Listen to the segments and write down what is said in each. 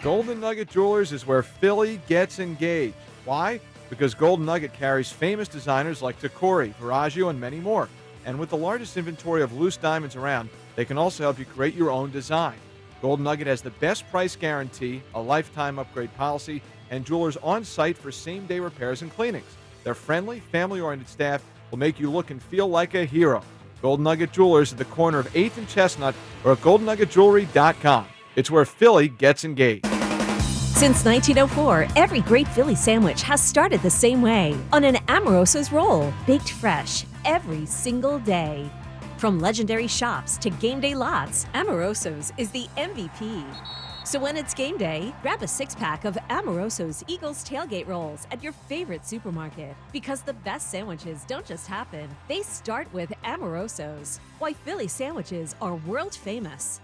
Golden Nugget Jewelers is where Philly gets engaged. Why? Because Golden Nugget carries famous designers like Tacori, Verragio, and many more. And with the largest inventory of loose diamonds around, they can also help you create your own design. Golden Nugget has the best price guarantee, a lifetime upgrade policy, and jewelers on site for same-day repairs and cleanings. Their friendly, family-oriented staff will make you look and feel like a hero. Golden Nugget Jewelers at the corner of 8th and Chestnut or at goldennuggetjewelry.com. It's where Philly gets engaged. Since 1904, every great Philly sandwich has started the same way, on an Amoroso's roll, baked fresh every single day. From legendary shops to game day lots, Amoroso's is the MVP. So when it's game day, grab a six-pack of Amoroso's Eagles tailgate rolls at your favorite supermarket. Because the best sandwiches don't just happen, they start with Amoroso's. Why Philly sandwiches are world famous.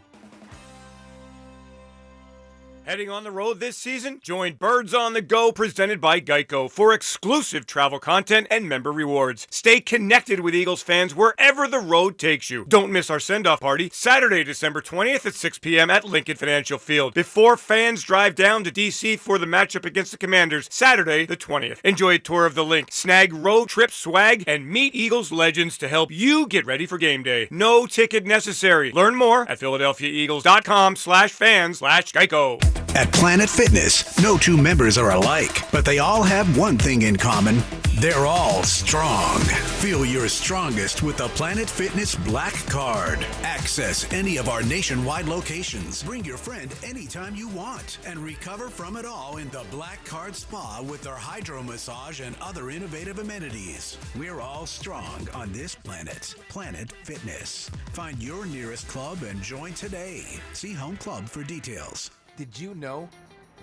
Heading on the road this season? Join Birds on the Go presented by Geico for exclusive travel content and member rewards. Stay connected with Eagles fans wherever the road takes you. Don't miss our send-off party Saturday, December 20th at 6 p.m. at Lincoln Financial Field. Before fans drive down to D.C. for the matchup against the Commanders Saturday, the 20th. Enjoy a tour of the Linc, snag road trip swag, and meet Eagles legends to help you get ready for game day. No ticket necessary. Learn more at PhiladelphiaEagles.com/fans/Geico. At Planet Fitness, no two members are alike, but they all have one thing in common. They're all strong. Feel your strongest with the Planet Fitness Black Card. Access any of our nationwide locations. Bring your friend anytime you want and recover from it all in the Black Card Spa with their hydro massage and other innovative amenities. We're all strong on this planet. Planet Fitness. Find your nearest club and join today. See Home Club for details. Did you know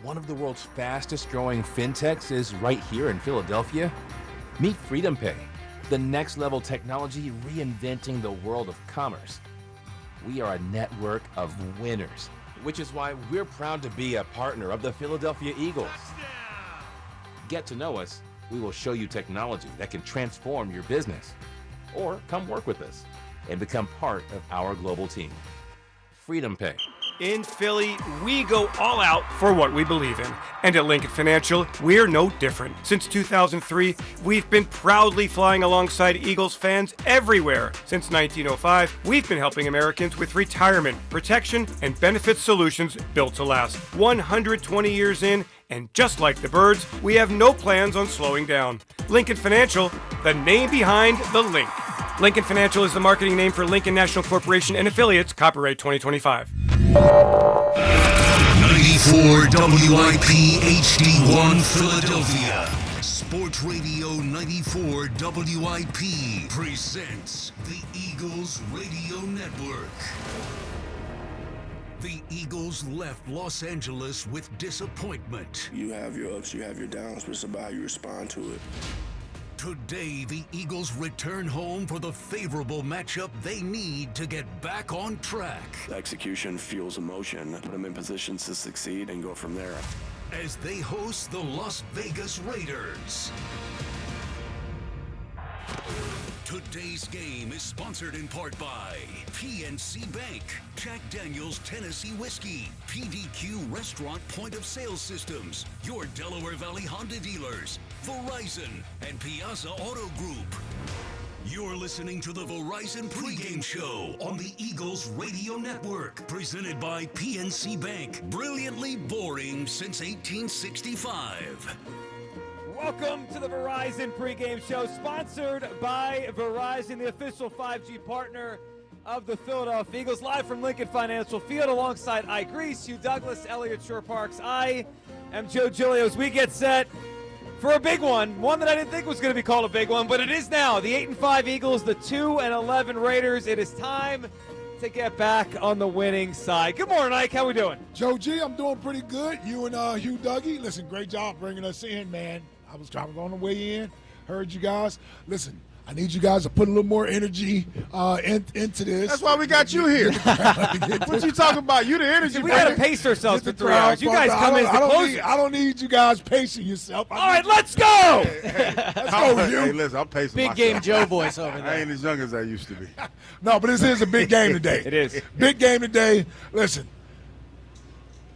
one of the world's fastest growing fintechs is right here in Philadelphia? Meet FreedomPay, the next level technology reinventing the world of commerce. We are a network of winners, which is why we're proud to be a partner of the Philadelphia Eagles. Get to know us. We will show you technology that can transform your business. Or come work with us and become part of our global team. FreedomPay. In Philly, we go all out for what we believe in. And at Lincoln Financial, we're no different. Since 2003, we've been proudly flying alongside Eagles fans everywhere. Since 1905, we've been helping Americans with retirement, protection, and benefit solutions built to last. 120 years in, and just like the Birds, we have no plans on slowing down. Lincoln Financial, the name behind the Linc. Lincoln Financial is the marketing name for Lincoln National Corporation and affiliates, copyright 2025. 94 WIP HD1 Philadelphia. Sports Radio 94 WIP presents the Eagles Radio Network. The Eagles left Los Angeles with disappointment. You have your ups, you have your downs, but it's about how you respond to it. Today, the Eagles return home for the favorable matchup they need to get back on track. Execution fuels emotion. Put them in positions to succeed and go from there. As they host the Las Vegas Raiders. Today's game is sponsored in part by PNC Bank, Jack Daniel's Tennessee Whiskey, PDQ Restaurant Point of Sale Systems, your Delaware Valley Honda dealers, Verizon, and Piazza Auto Group. You're listening to the Verizon Pregame Show on the Eagles Radio Network, presented by PNC Bank. Brilliantly boring since 1865. Welcome to the Verizon Pregame Show, sponsored by Verizon, the official 5G partner of the Philadelphia Eagles, live from Lincoln Financial Field alongside I. Grease, Hugh Douglas, Elliott Shore Parks. I am Joe Giglio as we get set for a big one that I didn't think was going to be called a big one, but it is now. The 8-5 Eagles, the 2-11 Raiders. It is time to get back on the winning side. Good morning, Ike. How we doing? Joe G, I'm doing pretty good. You and Hugh Dougie, listen, great job bringing us in, man. I was trying to go on the way in, heard you guys. Listen, I need you guys to put a little more energy into this. That's why we got you here. What you talking about? You the energy. We got to pace ourselves for 3 hours. You guys come in as the closers. I don't need you guys pacing yourself. All right, let's go. Let's go, Hugh. Hey, listen, I'm pacing Big myself. game Joe voice over there. I ain't as young as I used to be. No, but this is a big game today. It is. Big game today. Listen,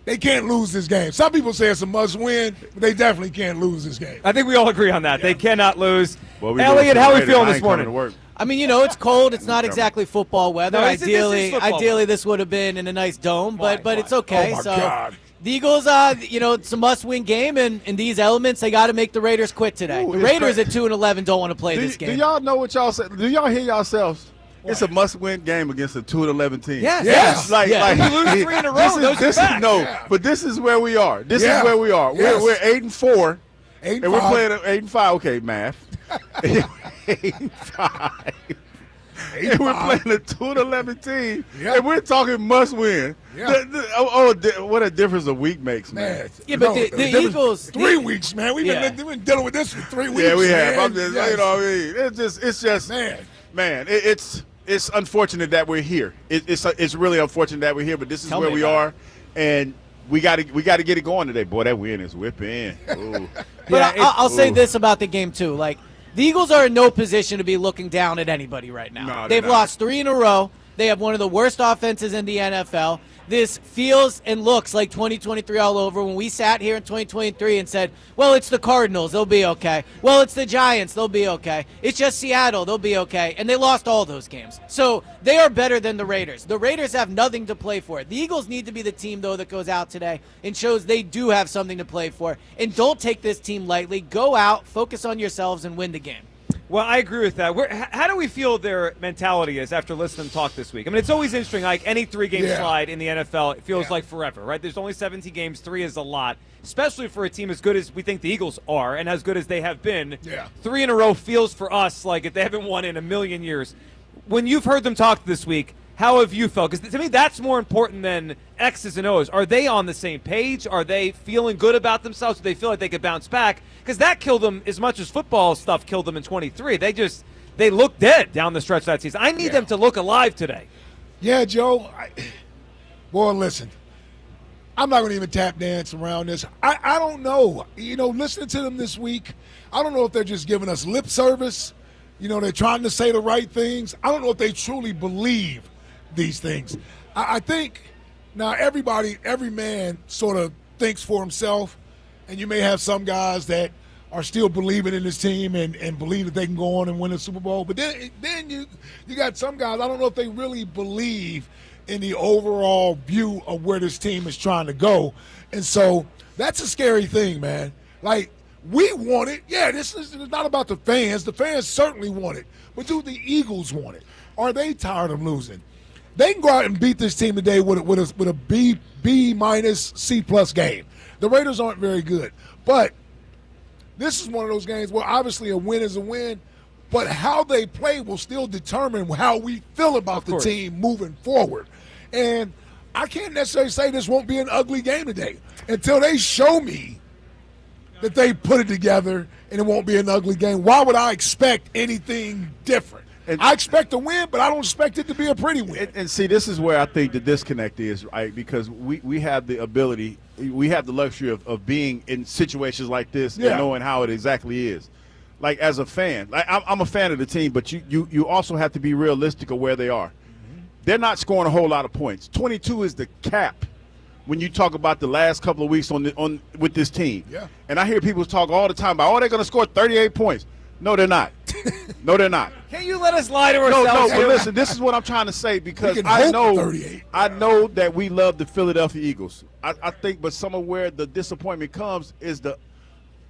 they can't lose this game. Some people say it's a must-win, but they definitely can't lose this game. I think we all agree on that. Yeah. They cannot lose. Well, Elliot, how are we feeling this morning? I mean, it's cold. It's not exactly football weather. No, this is football Ideally, weather. this would have been in a nice dome, but it's okay. Oh, my so God. the Eagles, it's a must-win game, and in these elements, they got to make the Raiders quit today. Ooh, The it's Raiders great. at 2-11 don't want to play this Do game. y'all know what y'all say? Do y'all hear yourselves? It's a must-win game against a 2-11 team. Yes. Yes. Like, Yeah. like You lose 3 in a row, those are back. but this is where we are. This Yeah. is where we are. Yes. We're 8-4, 8 and we're playing 8-5. Okay, math. 8-5. And we're playing a 2-11 team, Yeah. and we're talking must-win. Yeah. What a difference a week makes, man. Man, Yeah, but the difference- Eagles- 3 weeks, man. We've Yeah. been dealing with this for 3 weeks. Yeah, we have. man. I'm just, Yes. you know what I mean? It's just, Man. it's unfortunate that we're here. It's really unfortunate that we're here, but this is Tell where me we about are, and we got to get it going today. Boy, that win is whipping. Ooh. But Yeah, I'll say this about the game, too. Like, the Eagles are in no position to be looking down at anybody right now. No, they're They've not. lost 3 in a row. They have one of the worst offenses in the NFL. This feels and looks like 2023 all over when we sat here in 2023 and said, well, it's the Cardinals. They'll be okay. Well, it's the Giants. They'll be okay. It's just Seattle. They'll be okay. And they lost all those games. So they are better than the Raiders. The Raiders have nothing to play for. The Eagles need to be the team, though, that goes out today and shows they do have something to play for. And don't take this team lightly. Go out, focus on yourselves, and win the game. Well, I agree with that. How do we feel their mentality is after listening to them talk this week? I mean, it's always interesting. Like any 3-game Yeah. slide in the NFL, it feels Yeah. like forever, right? There's only 17 games. 3 is a lot, especially for a team as good as we think the Eagles are and as good as they have been. Yeah. 3 in a row feels for us like if they haven't won in a million years. When you've heard them talk this week, how have you felt? Because to me, that's more important than X's and O's. Are they on the same page? Are they feeling good about themselves? Do they feel like they could bounce back? Because that killed them as much as football stuff killed them in 23. They look dead down the stretch that season. I need them to look alive today. Yeah, Joe. Boy, listen. I'm not going to even tap dance around this. I don't know. Listening to them this week, I don't know if they're just giving us lip service. They're trying to say the right things. I don't know if they truly believe these things. I think now every man sort of thinks for himself, and you may have some guys that are still believing in this team and believe that they can go on and win a Super Bowl. But then you got some guys, I don't know if they really believe in the overall view of where this team is trying to go. And so that's a scary thing, man. Like, we want it. Yeah, this is not about the fans. The fans certainly want it. But do the Eagles want it? Are they tired of losing? They can go out and beat this team today with a B minus C plus game. The Raiders aren't very good. But this is one of those games where obviously a win is a win, but how they play will still determine how we feel about the team moving forward. And I can't necessarily say this won't be an ugly game today until they show me that they put it together and it won't be an ugly game. Why would I expect anything different? I expect a win, but I don't expect it to be a pretty win. And see, this is where I think the disconnect is, right? Because we have the ability, we have the luxury of being in situations like this and knowing how it exactly is. Like, as a fan, I'm a fan of the team, but you also have to be realistic of where they are. They're not scoring a whole lot of points. 22 is the cap when you talk about the last couple of weeks with this team. Yeah. And I hear people talk all the time about, they're going to score 38 points. No, they're not. No, they're not. Can't you let us lie to ourselves? No, here? but listen, this is what I'm trying to say, because I know that we love the Philadelphia Eagles. I think, but some of where the disappointment comes is the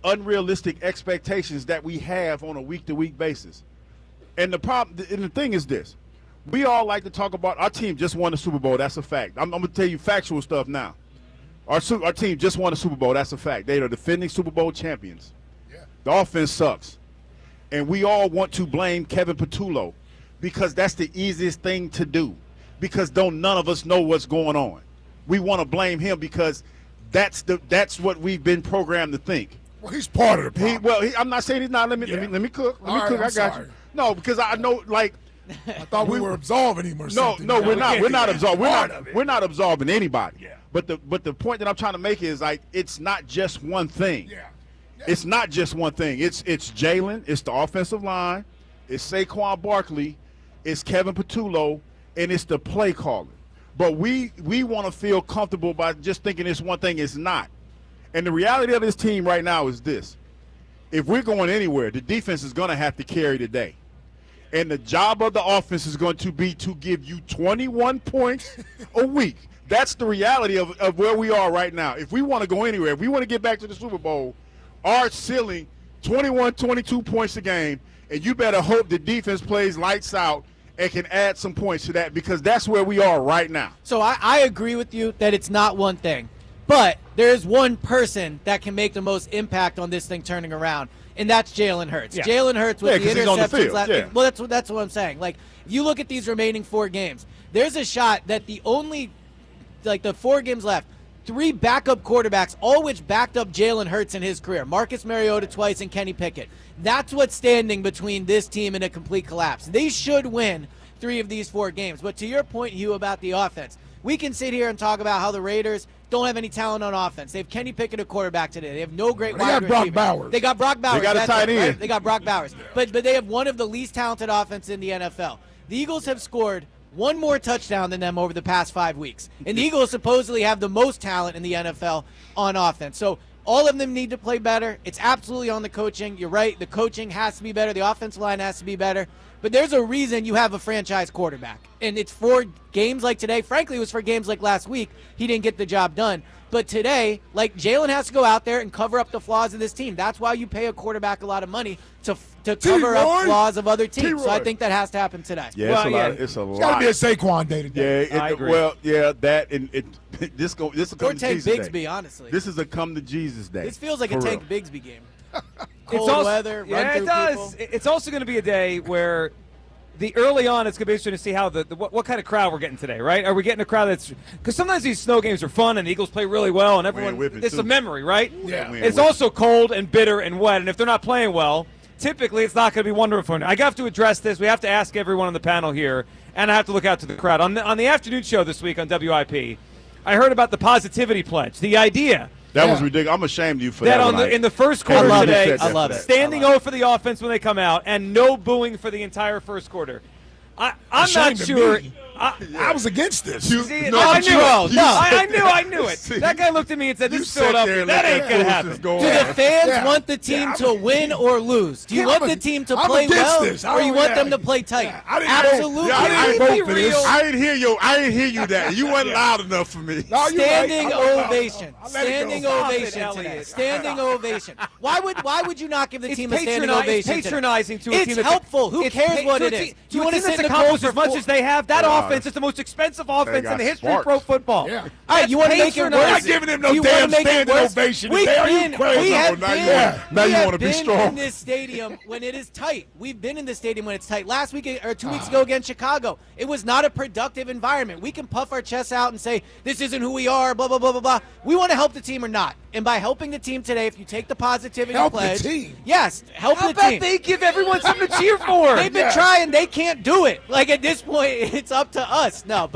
unrealistic expectations that we have on a week-to-week basis. And the thing is this. We all like to talk about our team just won the Super Bowl. That's a fact. I'm going to tell you factual stuff now. Our team just won the Super Bowl. That's a fact. They are defending Super Bowl champions. Yeah. The offense sucks. And we all want to blame Kevin Patullo because that's the easiest thing to do, because none of us know what's going on. We want to blame him because that's what we've been programmed to think. Well, he's part of the problem. I'm not saying he's not. Let me cook. Let me cook. I got you. No, because I know, like, I thought we were absolving him or something. No, we're not. We're not absolving. We're not absolving anybody. Yeah. But the point that I'm trying to make is, like, it's not just one thing. Yeah. It's not just one thing. It's Jalen. It's the offensive line. It's Saquon Barkley. It's Kevin Patullo, and it's the play calling. But we want to feel comfortable by just thinking it's one thing. It's not. And the reality of this team right now is this. If we're going anywhere, the defense is going to have to carry the day. And the job of the offense is going to be to give you 21 points a week. That's the reality of where we are right now. If we want to go anywhere, if we want to get back to the Super Bowl, our ceiling, 21, 22 points a game, and you better hope the defense plays lights out and can add some points to that, because that's where we are right now. So I agree with you that it's not one thing. But there is one person that can make the most impact on this thing turning around, and that's Jalen Hurts. Yeah. Jalen Hurts with the interceptions. Well, that's what I'm saying. Like, if you look at these remaining 4 games, there's a shot that the 4 games left, 3 backup quarterbacks, all which backed up Jalen Hurts in his career. Marcus Mariota twice and Kenny Pickett. That's what's standing between this team and a complete collapse. They should win 3 of these 4 games. But to your point, Hugh, about the offense, we can sit here and talk about how the Raiders don't have any talent on offense. They have Kenny Pickett at quarterback today. They have no great wide receivers. Brock Bowers. They got Brock Bowers. They got a tight end. Right? They got Brock Bowers. But they have one of the least talented offense in the NFL. The Eagles have scored 1 more touchdown than them over the past 5 weeks. And the Eagles supposedly have the most talent in the NFL on offense. So all of them need to play better. It's absolutely on the coaching. You're right. The coaching has to be better. The offensive line has to be better. But there's a reason you have a franchise quarterback. And it's for games like today. Frankly, it was for games like last week. He didn't get the job done. But today, like, Jalen has to go out there and cover up the flaws of this team. That's why you pay a quarterback a lot of money to cover up flaws of other teams. So I think that has to happen today. Yeah, it's a lot. It's got to be a Saquon day today. Yeah, I agree. Well, yeah, that and this will come Or to Tank Jesus Bigsby, day. honestly. This is a come to Jesus day. This feels like a For Tank real. Bigsby game. Cold weather, run yeah, through it does. people. It's also going to be a day where early on, it's going to be interesting to see how what kind of crowd we're getting today, right? Are we getting a crowd that's – because sometimes these snow games are fun and the Eagles play really well and everyone – it's a memory, right? Yeah. It's also cold and bitter and wet, and if they're not playing well, typically it's not going to be wonderful. I have to address this. We have to ask everyone on the panel here, and I have to look out to the crowd. On the afternoon show this week on WIP, I heard about the positivity pledge, the idea – That was ridiculous. I'm ashamed of you for that that. in the first quarter today, I love it. Standing O for the offense when they come out, and no booing for the entire first quarter. I'm not Shame to sure. me. I was against this. See, I knew it. See, That guy looked at me and said, you "This sat filled up. there and That let ain't that gonna foolishness happen." go Do on. the fans Yeah. want the team to win or lose? Do you want the team to play against well, this. or you want them to play tight? Yeah, I didn't Absolutely. vote. Yeah, I didn't vote for this. I didn't hear you that. You wasn't loud enough for me. No, you're Standing right. I'll ovation. I'll let it go. Standing Stop it, ovation today. Elliot. Standing ovation. Why would you not give the It's team a standing ovation It's today? patronizing to a It's team. That's helpful. Who cares what it is? Do you want want to to sit in the accomplish cold as much as they have? That Yeah. offense is the most expensive offense got in the history sparks. of pro football. Yeah. All right, you want to make it I'm worse? not giving him no You wanna damn make it standing worse? ovation We've today. Are you been, crazy? we have now been, you wanna- now we you have wanna be been strong. in this stadium when it is tight. We've been in this stadium when it's tight. Last week or 2 weeks ago against Chicago, it was not a productive environment. We can puff our chests out and say, this isn't who we are, blah, blah, blah, blah, blah. We want to help the team or not. And by helping the team today, if you take the positivity Help the pledge. team? Yes, help How the team. about they give everyone something to cheer for? They've been trying. They can't do it. Like, at this point, it's up to us. No,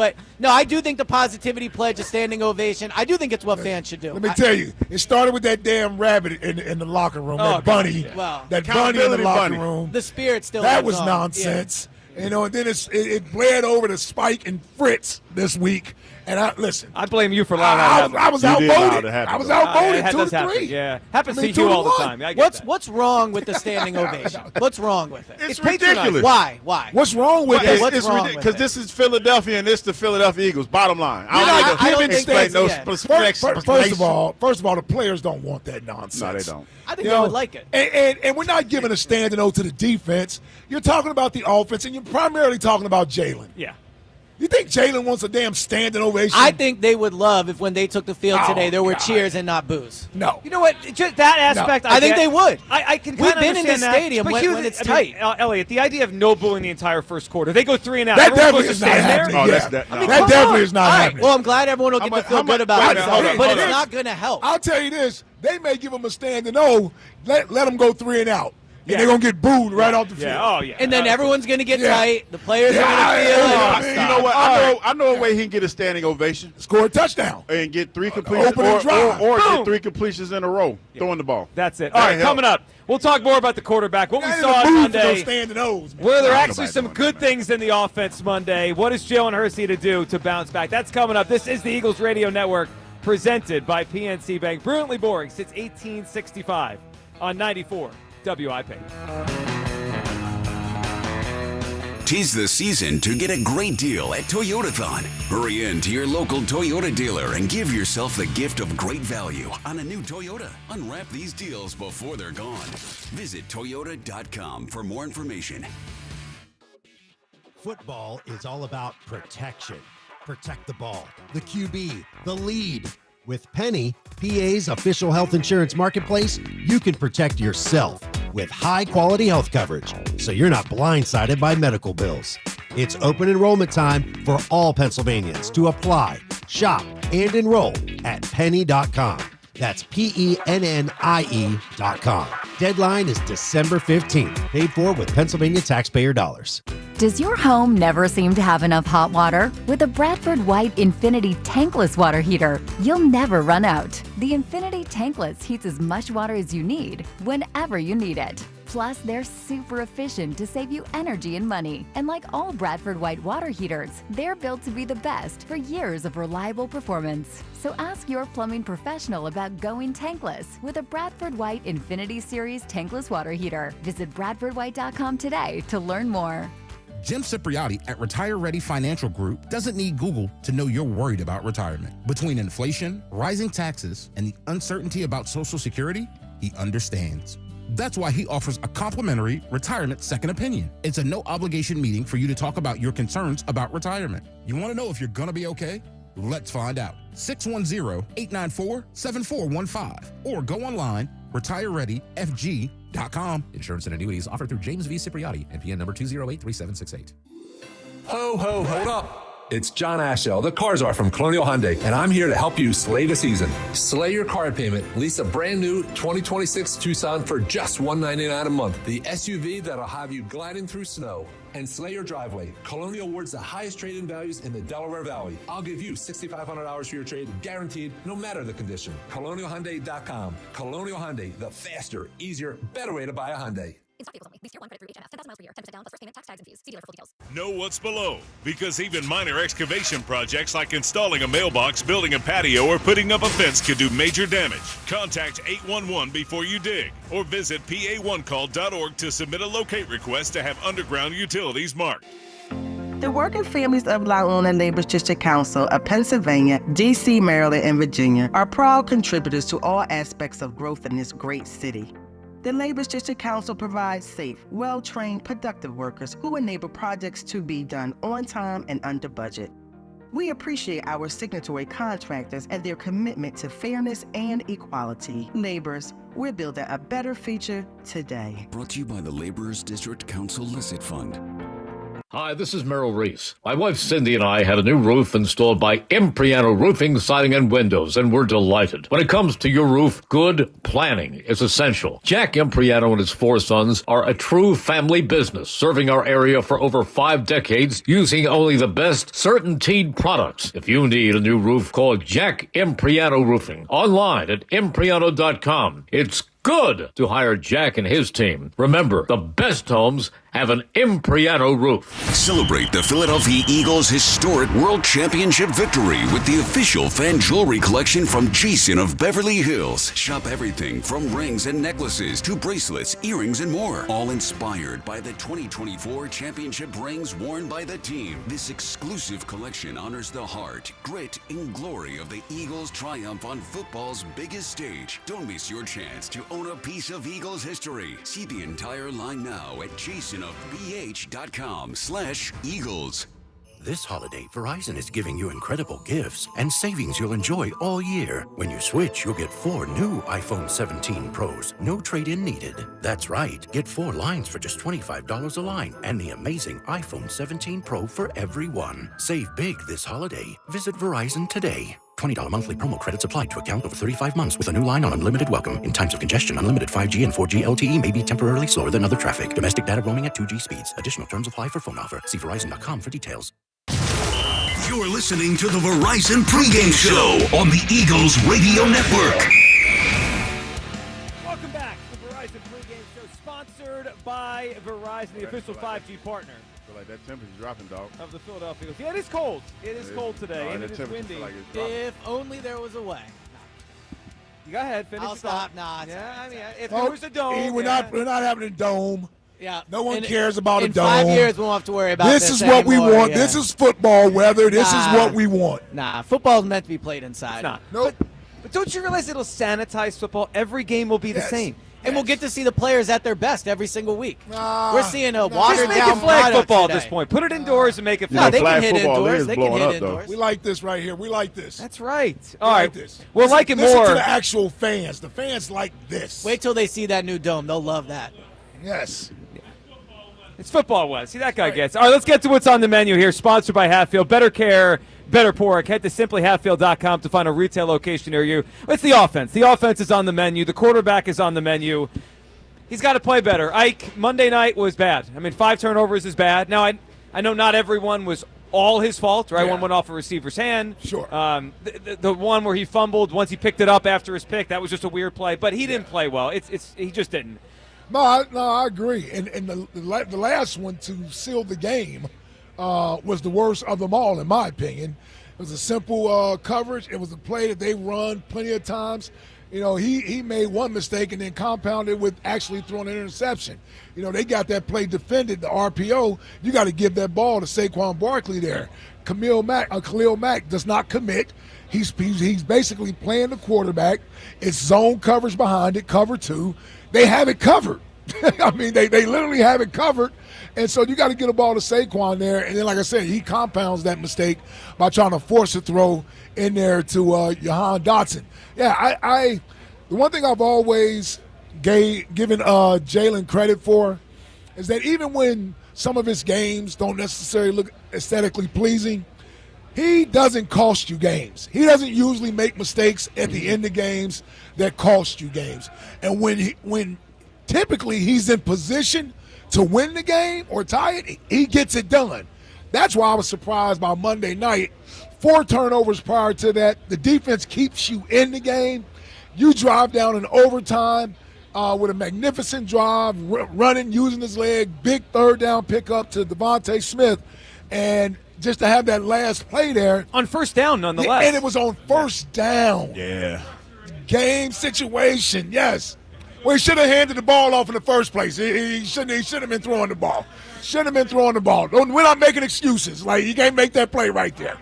I do think the positivity pledge, a standing ovation, I do think it's what fans should do. Let me tell you, it started with that damn rabbit in the locker room, that bunny, Well, that bunny in the accountability locker bunny. room. The spirit still That lives was on. nonsense. You know, and then it bled over to Spike and Fritz this week. And I blame you for allowing that to happen. I was You did allow it outvoted. to happen, I was though. outvoted That 2 does to happen. 3. Yeah, happens I mean, to you 2 to all the 1. time. I get that. What's wrong with the standing ovation? What's wrong with it? It's patronizing. ridiculous. Why? What's wrong with Okay, it? what's It's wrong ridiculous with because this is Philadelphia and this the Philadelphia Eagles. Bottom line, I don't think explain that's- those yeah. First of all, the players don't want that nonsense. No, they don't. I think You they know, would like it. And we're not giving a standing O to the defense. You're talking about the offense, and you're primarily talking about Jalen. Yeah. You think Jalen wants a damn standing ovation? I think they would love if when they took the field Oh, today, there were God. cheers and not boos. No. You know what? Just that aspect, I think get. they would. I can We've kinda been in understand this that, stadium but when here's it's I mean, tight. Elliot, the idea of no booing the entire first quarter. They go 3 and out. That Everyone's definitely supposed is to not stand there? happening. Oh, Yeah. that's that. I mean, That come definitely on. is not All right, happening. well, I'm glad everyone will get to feel good about wait a it, minute, hold on, but hold it's on. not going to help. I'll tell you this: they may give them a standing O. Let them go 3 and out. and they're going to get booed right off the field. Oh, yeah. And then everyone's going to get tight. The players are going to feel it. You know what? I know a way he can get a standing ovation. Score a touchdown. And get 3 completions or get 3 completions in a row throwing the ball. That's it. All right, coming up, we'll talk more about the quarterback. What we saw on Monday. Were there actually some good things in the offense Monday? What is Jalen Hurts need to do to bounce back? That's coming up. This is the Eagles Radio Network presented by PNC Bank. Brilliantly boring since 1865 on 94 WIP. 'Tis the season to get a great deal at Toyotathon. Hurry in to your local Toyota dealer and give yourself the gift of great value on a new Toyota. Unwrap these deals before they're gone. Visit Toyota.com for more information. Football is all about protection. Protect the ball, the QB, the lead. With Penny, PA's official health insurance marketplace, you can protect yourself with high-quality health coverage, so you're not blindsided by medical bills. It's open enrollment time for all Pennsylvanians to apply, shop, and enroll at penny.com. That's PENNIE.com. Deadline is December 15th. Paid for with Pennsylvania taxpayer dollars. Does your home never seem to have enough hot water? With the Bradford White Infinity Tankless Water Heater, you'll never run out. The Infinity Tankless heats as much water as you need, whenever you need it. Plus, they're super efficient to save you energy and money. And like all Bradford White water heaters, they're built to be the best for years of reliable performance. So ask your plumbing professional about going tankless with a Bradford White Infinity Series Tankless Water Heater. Visit BradfordWhite.com today to learn more. Jim Cipriotti at Retire Ready Financial Group doesn't need Google to know you're worried about retirement. Between inflation, rising taxes, and the uncertainty about Social Security, he understands. That's why he offers a complimentary retirement second opinion. It's a no-obligation meeting for you to talk about your concerns about retirement. You want to know if you're going to be okay? Let's find out. 610-894-7415 or go online, retirereadyfg.com. Insurance and annuities offered through James V. Cipriotti, NPN number 2083768. Ho, ho, hold up. It's John Ashell, the Car Czar from Colonial Hyundai, and I'm here to help you slay the season. Slay your car payment. Lease a brand new 2026 Tucson for just $199 a month. The SUV that'll have you gliding through snow. And slay your driveway. Colonial awards the highest trade-in values in the Delaware Valley. I'll give you $6,500 for your trade, guaranteed, no matter the condition. ColonialHyundai.com. Colonial Hyundai, the faster, easier, better way to buy a Hyundai. In stock vehicles only. Lease year 1 credit through HMF. 10,000 miles per year. 10% down plus first payment, tax, tags, and fees. See dealer for full details. Know what's below, because even minor excavation projects like installing a mailbox, building a patio, or putting up a fence can do major damage. Contact 811 before you dig, or visit pa1call.org to submit a locate request to have underground utilities marked. The working families of La Una Neighbors District Council of Pennsylvania, D.C., Maryland, and Virginia are proud contributors to all aspects of growth in this great city. The Labor's District Council provides safe, well-trained, productive workers who enable projects to be done on time and under budget. We appreciate our signatory contractors and their commitment to fairness and equality. Neighbors, we're building a better future today. Brought to you by the Laborers District Council Licit Fund. Hi, this is Merrill Reese. My wife Cindy and I had a new roof installed by Impriano Roofing, Siding, and Windows, and we're delighted. When it comes to your roof, good planning is essential. Jack Impriano and his 4 sons are a true family business, serving our area for over 5 decades, using only the best CertainTeed products. If you need a new roof, call Jack Impriano Roofing. Online at Impriano.com. It's good to hire Jack and his team. Remember, the best homes have an Impriano roof. Celebrate the Philadelphia Eagles' historic World Championship victory with the official fan jewelry collection from Jason of Beverly Hills. Shop everything from rings and necklaces to bracelets, earrings, and more. All inspired by the 2024 championship rings worn by the team. This exclusive collection honors the heart, grit, and glory of the Eagles' triumph on football's biggest stage. Don't miss your chance to own a piece of Eagles history. See the entire line now at jasonofbh.com/Eagles. This holiday, Verizon is giving you incredible gifts and savings you'll enjoy all year. When you switch, you'll get 4 new iPhone 17 Pros. No trade-in needed. That's right. Get 4 lines for just $25 a line and the amazing iPhone 17 Pro for everyone. Save big this holiday. Visit Verizon today. $20 monthly promo credits applied to account over 35 months with a new line on Unlimited Welcome. In times of congestion, unlimited 5G and 4G LTE may be temporarily slower than other traffic. Domestic data roaming at 2G speeds. Additional terms apply for phone offer. See Verizon.com for details. You're listening to the Verizon Pregame Show on the Eagles Radio Network. Welcome back to the Verizon Pregame Show, sponsored by Verizon, the official 5G partner. I feel like that temperature's dropping, dog. Of the Philadelphia Eagles. Yeah, it is cold. It is cold today, and it is windy. If only there was a way. You go ahead, finish I'll your stop. thought. Nah, Yeah, I mean, if there was a dome. We're not having a dome. Yeah. No one cares about a dome. In 5 years, we won't have to worry about this. This is what we anymore, want. yeah. This is football weather. This is what we want. Nah, football's meant to be played inside. It's not. Nope. But don't you realize it'll sanitize football? Every game will be the same. And we'll get to see the players at their best every single week. We're seeing a Just watered make down it flag product football today. at this point. Put it indoors and make it No, flag. they can flag hit football indoors. is They can blowing hit up, though. indoors. We like this right here. We like this. That's right. We All like right. this. We'll Listen- like it listen more. to the actual fans. The fans like this. Wait till they see that new dome. They'll love that. Yes. It's football, Wes. See, that guy gets. All right, let's get to what's on the menu here. Sponsored by Hatfield. Better care, better pork. Head to simplyhatfield.com to find a retail location near you. It's the offense. The offense is on the menu. The quarterback is on the menu. He's got to play better. Ike, Monday night was bad. I mean, 5 turnovers is bad. Now, I know not everyone was all his fault, right? Yeah. One went off a receiver's hand. Sure. The one where he fumbled once he picked it up after his pick, that was just a weird play. But he didn't play well. He just didn't. No, I agree. And the last one to seal the game was the worst of them all, in my opinion. It was a simple coverage. It was a play that they run plenty of times. You know, he made one mistake and then compounded with actually throwing an interception. You know, they got that play defended, the RPO. You got to give that ball to Saquon Barkley there. Khalil Mack does not commit. He's basically playing the quarterback. It's zone coverage behind it, cover 2. They have it covered. I mean, they literally have it covered. And so you got to get a ball to Saquon there. And then, like I said, he compounds that mistake by trying to force a throw in there to Jahan Dotson. Yeah, the one thing I've always given Jalen credit for is that even when some of his games don't necessarily look aesthetically pleasing, he doesn't cost you games. He doesn't usually make mistakes at the end of games that cost you games. And when typically he's in position to win the game or tie it, he gets it done. That's why I was surprised by Monday night. 4 turnovers prior to that. The defense keeps you in the game. You drive down in overtime with a magnificent drive, running, using his leg, big third down pickup to Devontae Smith. And just to have that last play there. On first down, nonetheless. And it was on first down. Yeah. Game situation, yes. Well, he should have handed the ball off in the first place. He shouldn't have been throwing the ball. Shouldn't have been throwing the ball. We're not making excuses. Like, you can't make that play right there.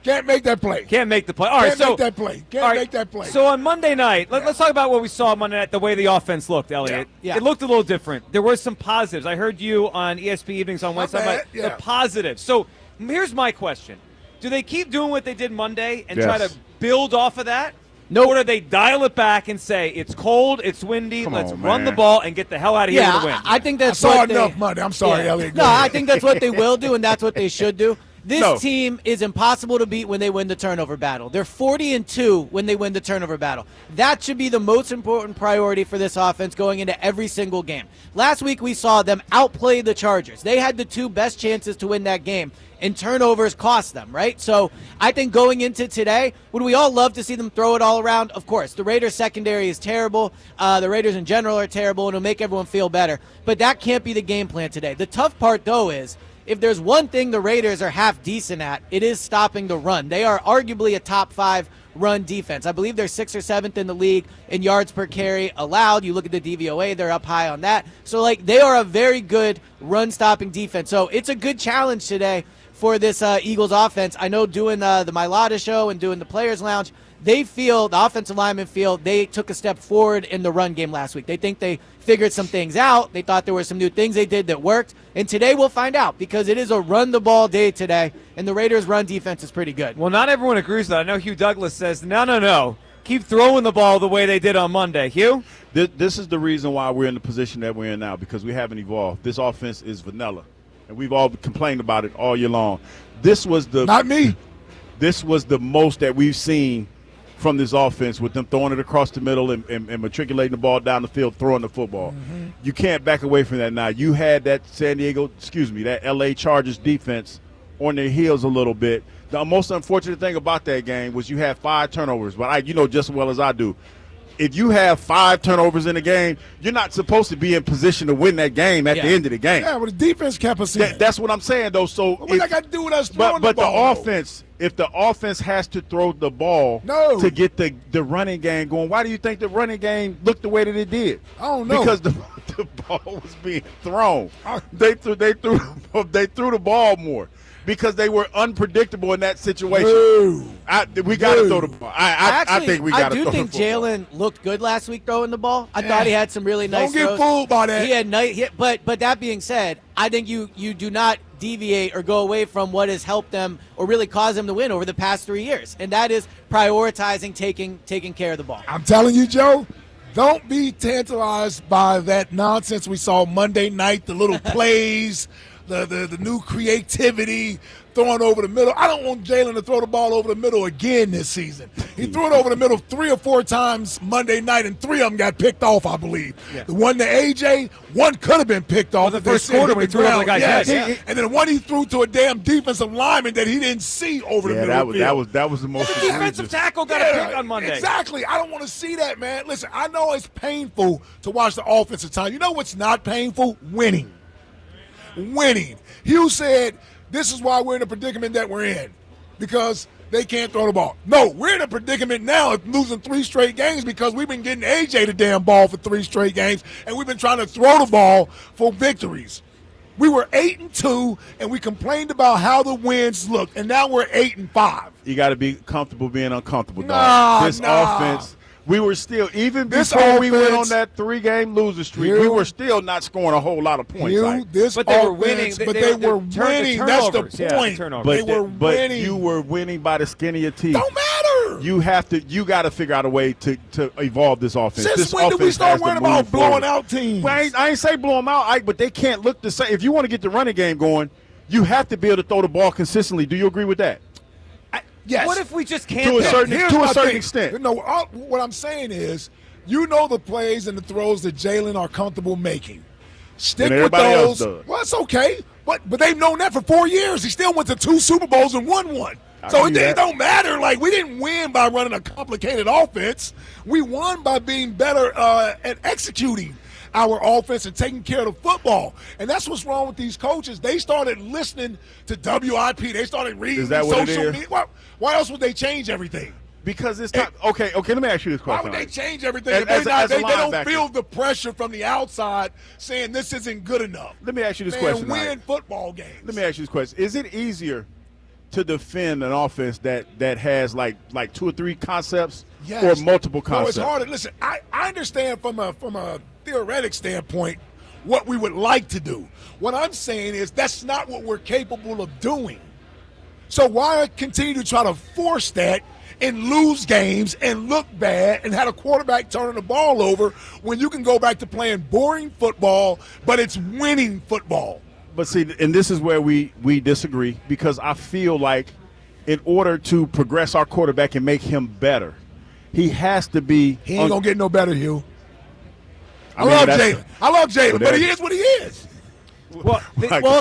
Can't make that play. Can't make the play. All right, Can't make that play. Can't make that play. So on Monday night, let's talk about what we saw Monday night, the way the offense looked, Elliot. Yeah. It looked a little different. There were some positives. I heard you on ESP Evenings on Wednesday about the positives. So here's my question. Do they keep doing what they did Monday and try to build off of that? No. Or do they dial it back and say, it's cold, it's windy, let's run the ball and get the hell out of here with a win? I think that's I saw what enough Monday. I'm sorry, Elliot. No, I think that's what they will do, and that's what they should do. This team is impossible to beat when they win the turnover battle. They're 40-2 when they win the turnover battle. That should be the most important priority for this offense going into every single game. Last week we saw them outplay the Chargers. They had the 2 best chances to win that game, and turnovers cost them, right? So I think going into today, would we all love to see them throw it all around? Of course. The Raiders secondary is terrible. The Raiders in general are terrible, and it'll make everyone feel better. But that can't be the game plan today. The tough part, though, is if there's one thing the Raiders are half decent at, it is stopping the run. They are arguably a top 5 run defense. I believe they're 6th or 7th in the league in yards per carry allowed. You look at the DVOA, they're up high on that. So, they are a very good run-stopping defense. So it's a good challenge today for this Eagles offense. I know doing the Mailata show and doing the Players Lounge, the offensive linemen feel they took a step forward in the run game last week. They think they figured some things out. They thought there were some new things they did that worked. And today we'll find out because it is a run-the-ball day today, and the Raiders' run defense is pretty good. Well, not everyone agrees with that. I know Hugh Douglas says, no. Keep throwing the ball the way they did on Monday. Hugh? This is the reason why we're in the position that we're in now, because we haven't evolved. This offense is vanilla, and we've all complained about it all year long. This was the – Not me. this was the most that we've seen from this offense with them throwing it across the middle and matriculating the ball down the field, throwing the football. Mm-hmm. You can't back away from that now. You had that that L.A. Chargers defense on their heels a little bit. The most unfortunate thing about that game was you had 5 turnovers. But you know just as well as I do, if you have 5 turnovers in a game, you're not supposed to be in position to win that game at the end of the game. Yeah, but the defense kept us in. That's what I'm saying, though. So what that got to do with us throwing but the ball? the offense, if the offense has to throw the ball to get the running game going, why do you think the running game looked the way that it did? I don't know. Because the ball was being thrown. They threw the ball more. Because they were unpredictable in that situation. We got to throw the ball. I think we got to throw the ball. I do think Jalen looked good last week throwing the ball. I thought he had some really nice throws. Don't get fooled by that. He had but that being said, I think you do not deviate or go away from what has helped them or really caused them to win over the past 3 years, and that is prioritizing taking care of the ball. I'm telling you, Joe, don't be tantalized by that nonsense we saw Monday night, the little plays, the new creativity, throwing over the middle. I don't want Jalen to throw the ball over the middle again this season. He threw it over the middle 3 or 4 times Monday night, and 3 of them got picked off, I believe. Yeah. The one to AJ, one could have been picked off. The first quarter when he threw it over the guy's head. And then the one he threw to a damn defensive lineman that he didn't see over the middle. That was the most. The defensive tackle got a pick on Monday. Exactly. I don't want to see that, man. Listen, I know it's painful to watch the offensive time. You know what's not painful? Winning. Hugh said, this is why we're in the predicament that we're in, because they can't throw the ball. No, we're in a predicament now of losing 3 straight games because we've been getting AJ the damn ball for 3 straight games, and we've been trying to throw the ball for victories. We were 8-2, and we complained about how the wins looked, and now we're 8-5. You got to be comfortable being uncomfortable, dog. This offense. We were still, even before we went on that 3-game loser streak, we were still not scoring a whole lot of points. But they were winning. They were winning. That's the point. They were winning. But you were winning by the skin of your teeth. Don't matter. You got to figure out a way to evolve this offense. Since this when did we start worrying about blowing out teams? Well, I ain't say blow them out, Ike, but they can't look the same. If you want to get the running game going, you have to be able to throw the ball consistently. Do you agree with that? Yes. What if we just can't? To a certain extent. No, what I'm saying is, you know the plays and the throws that Jalen are comfortable making. Stick with those. Well, it's okay, but they've known that for 4 years. He still went to 2 Super Bowls and won one. So it don't matter. Like, we didn't win by running a complicated offense. We won by being better at executing our offense and taking care of the football. And that's what's wrong with these coaches. They started listening to WIP. They started reading social media. Why else would they change everything? Because it's not – okay, let me ask you this question. Why would they change everything if they don't feel the pressure from the outside saying this isn't good enough? Let me ask you this question. Win football games. Let me ask you this question. Is it easier to defend an offense that has like 2 or 3 concepts or multiple concepts? No, it's harder. Listen, I understand from a theoretic standpoint what we would like to do. What I'm saying is that's not what we're capable of doing. So why continue to try to force that and lose games and look bad and have a quarterback turning the ball over when you can go back to playing boring football, but it's winning football? But see, and this is where we disagree, because I feel like in order to progress our quarterback and make him better, he has to be – He ain't going to get no better, Hugh. I love Jalen, but he is what he is. Well,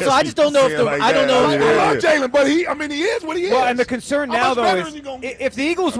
so I just don't know if I don't know. I love Jalen, but he is what he is. Well, and the concern now, though, is if the Eagles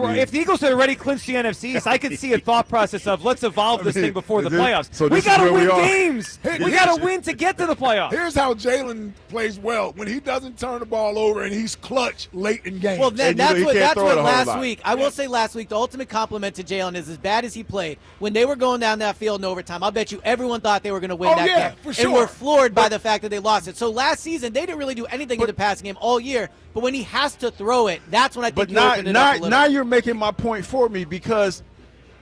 had already clinched the NFC East, I could see a thought process of let's evolve this thing before the playoffs. So we got to win games. We got to win to get to the playoffs. Here's how Jalen plays well: when he doesn't turn the ball over and he's clutch late in games. Well, that's what last week. I will say last week the ultimate compliment to Jalen is as bad as he played when they were going down that field in overtime. I'll bet you everyone thought they were going to win that game, for sure. and were floored by the fact that they lost it. So last season they didn't really do anything in the passing game all year, but when he has to throw it, that's when I think you open it up a little. Now you're making my point for me, because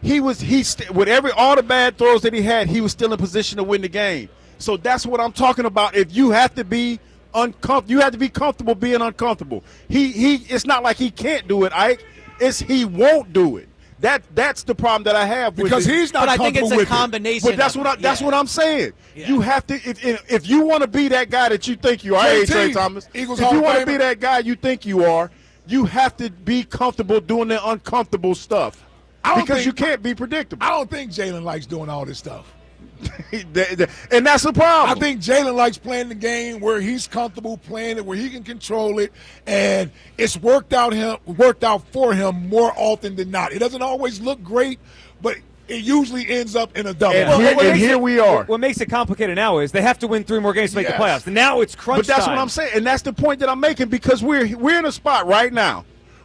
with all the bad throws that he had, he was still in position to win the game. So that's what I'm talking about. If you have to be uncomfortable, you have to be comfortable being uncomfortable. It's not like he can't do it, Ike. It's he won't do it. That's the problem that I have with because he's not. But I think it's a combination. But that's what I'm saying. Yeah. You have to if you want to be that guy that you think you are, Trey Thomas. Eagles if you want to be that guy you think you are, you have to be comfortable doing the uncomfortable stuff because you can't be predictable. I don't think Jalen likes doing all this stuff. And that's the problem. I think Jalen likes playing the game where he's comfortable playing it, where he can control it, and it's worked out for him more often than not. It doesn't always look great, but it usually ends up in a double. And here we are. What makes it complicated now is they have to win 3 more games to make the playoffs. And now it's crunch But that's time. what I'm saying, and that's the point that I'm making, because we're in a spot right now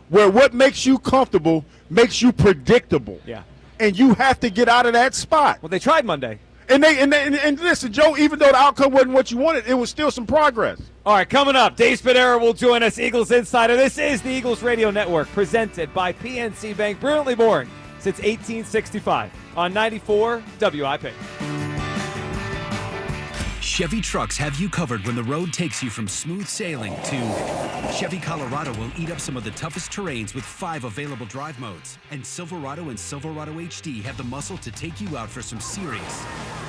where what makes you comfortable makes you predictable. Yeah. And you have to get out of that spot. Well, they tried Monday. And listen, Joe, even though the outcome wasn't what you wanted, it was still some progress. All right, coming up, Dave Spadera will join us, Eagles Insider. This is the Eagles Radio Network, presented by PNC Bank. Brilliantly boring since 1865 on 94 WIP. Chevy trucks have you covered when the road takes you from smooth sailing to Chevy Colorado will eat up some of the toughest terrains with 5 available drive modes. And Silverado and Silverado HD have the muscle to take you out for some serious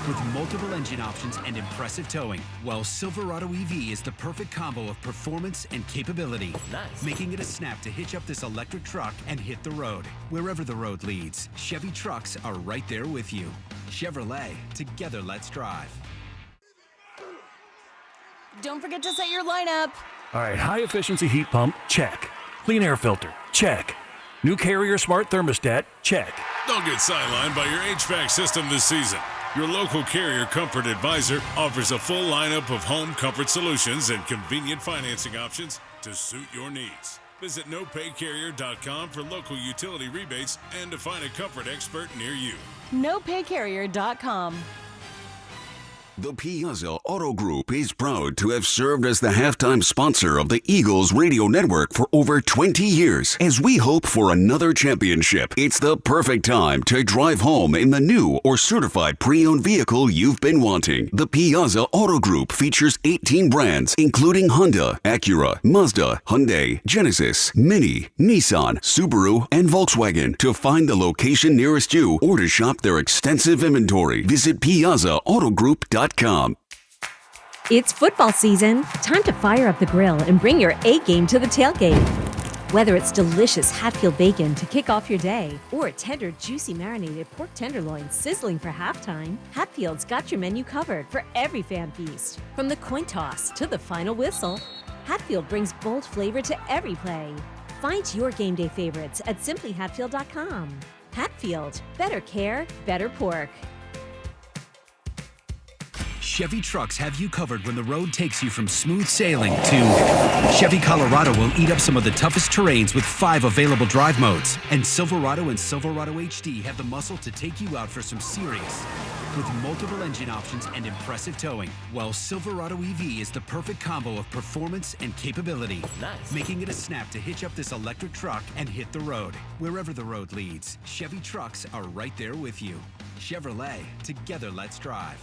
with multiple engine options and impressive towing. While Silverado EV is the perfect combo of performance and capability, making it a snap to hitch up this electric truck and hit the road. Wherever the road leads, Chevy trucks are right there with you. Chevrolet, together let's drive. Don't forget to set your lineup. All right, high efficiency heat pump, check. Clean air filter, check. New Carrier smart thermostat, check. Don't get sidelined by your HVAC system this season. Your local Carrier Comfort Advisor offers a full lineup of home comfort solutions and convenient financing options to suit your needs. Visit nopaycarrier.com for local utility rebates and to find a comfort expert near you. NoPayCarrier.com. The Piazza Auto Group is proud to have served as the halftime sponsor of the Eagles Radio Network for over 20 years. As we hope for another championship, it's the perfect time to drive home in the new or certified pre-owned vehicle you've been wanting. The Piazza Auto Group features 18 brands, including Honda, Acura, Mazda, Hyundai, Genesis, Mini, Nissan, Subaru, and Volkswagen. To find the location nearest you or to shop their extensive inventory, visit PiazzaAutoGroup.com. It's football season. Time to fire up the grill and bring your A game to the tailgate. Whether it's delicious Hatfield bacon to kick off your day or a tender, juicy marinated pork tenderloin sizzling for halftime, Hatfield's got your menu covered for every fan feast. From the coin toss to the final whistle, Hatfield brings bold flavor to every play. Find your game day favorites at simplyhatfield.com. Hatfield, better care, better pork. Chevy trucks have you covered when the road takes you from smooth sailing to Chevy Colorado will eat up some of the toughest terrains with 5 available drive modes. And Silverado and Silverado HD have the muscle to take you out for some serious with multiple engine options and impressive towing. While Silverado EV is the perfect combo of performance and capability, making it a snap to hitch up this electric truck and hit the road. Wherever the road leads, Chevy trucks are right there with you. Chevrolet, together let's drive.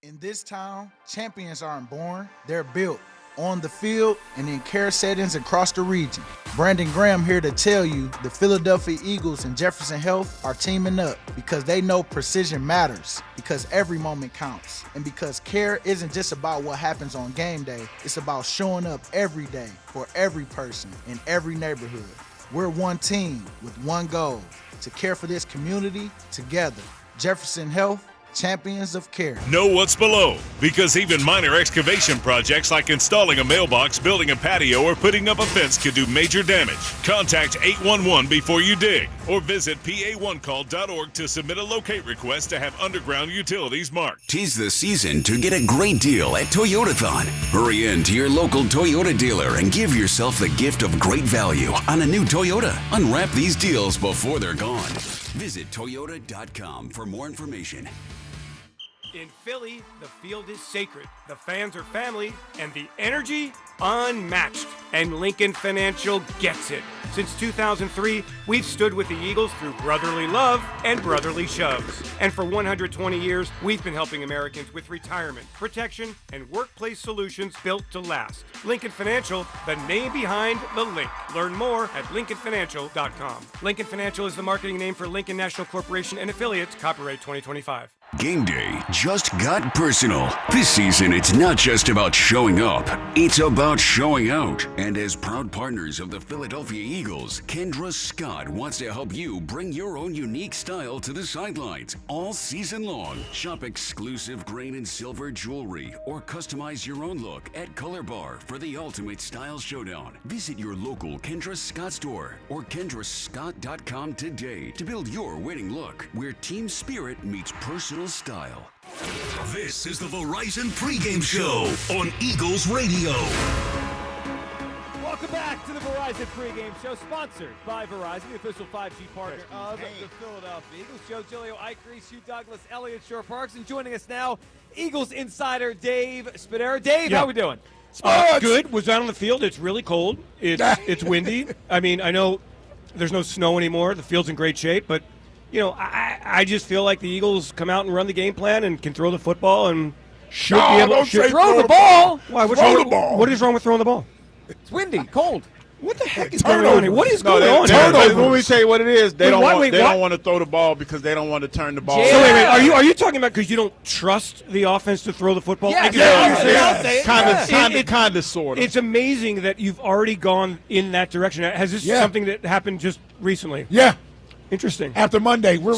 In this town, champions aren't born, they're built on the field and in care settings across the region. Brandon Graham here to tell you the Philadelphia Eagles and Jefferson Health are teaming up because they know precision matters, because every moment counts, and because care isn't just about what happens on game day, it's about showing up every day for every person in every neighborhood. We're one team with one goal, to care for this community together. Jefferson Health, champions of care. Know what's below, because even minor excavation projects like installing a mailbox, building a patio, or putting up a fence can do major damage. Contact 811 before you dig, or visit pa1call.org to submit a locate request to have underground utilities marked. 'Tis the season to get a great deal at Toyotathon. Hurry in to your local Toyota dealer and give yourself the gift of great value on a new Toyota. Unwrap these deals before they're gone. Visit Toyota.com for more information. In Philly, the field is sacred, the fans are family, and the energy unmatched. And Lincoln Financial gets it. Since 2003, we've stood with the Eagles through brotherly love and brotherly shoves. And for 120 years, we've been helping Americans with retirement, protection, and workplace solutions built to last. Lincoln Financial, the name behind the Linc. Learn more at LincolnFinancial.com. Lincoln Financial is the marketing name for Lincoln National Corporation and affiliates, copyright 2025. Game day just got personal. This season, it's not just about showing up, it's about showing out. And as proud partners of the Philadelphia Eagles, Kendra Scott wants to help you bring your own unique style to the sidelines all season long. Shop exclusive green and silver jewelry or customize your own look at Color Bar for the ultimate style showdown. Visit your local Kendra Scott store or kendrascott.com today to build your winning look, where team spirit meets personal style. This is the Verizon Pregame Show on Eagles Radio. Welcome back to the Verizon Pregame Show, sponsored by Verizon, the official 5G partner of the Philadelphia Eagles. Joe Giglio, Ike Reese, Hugh Douglas, Elliott Shore-Parks, and joining us now, Eagles insider Dave Spadera. Dave, how we doing? Good. Was out on the field. It's really cold. It's windy. I mean, I know there's no snow anymore. The field's in great shape, but you know, I just feel like the Eagles come out and run the game plan and can throw the football and should be able to throw the ball. Why? Throw the ball. What is wrong with throwing the ball? It's windy, cold. What the heck is going on here? What is going on here? Let me tell you what it is. They don't want to throw the ball because they don't want to turn the ball. So wait, are you talking about because you don't trust the offense to throw the football? Kind of, sort of. It's amazing that you've already gone in that direction. Has this something that happened just recently? Yeah. Interesting. After Monday, we're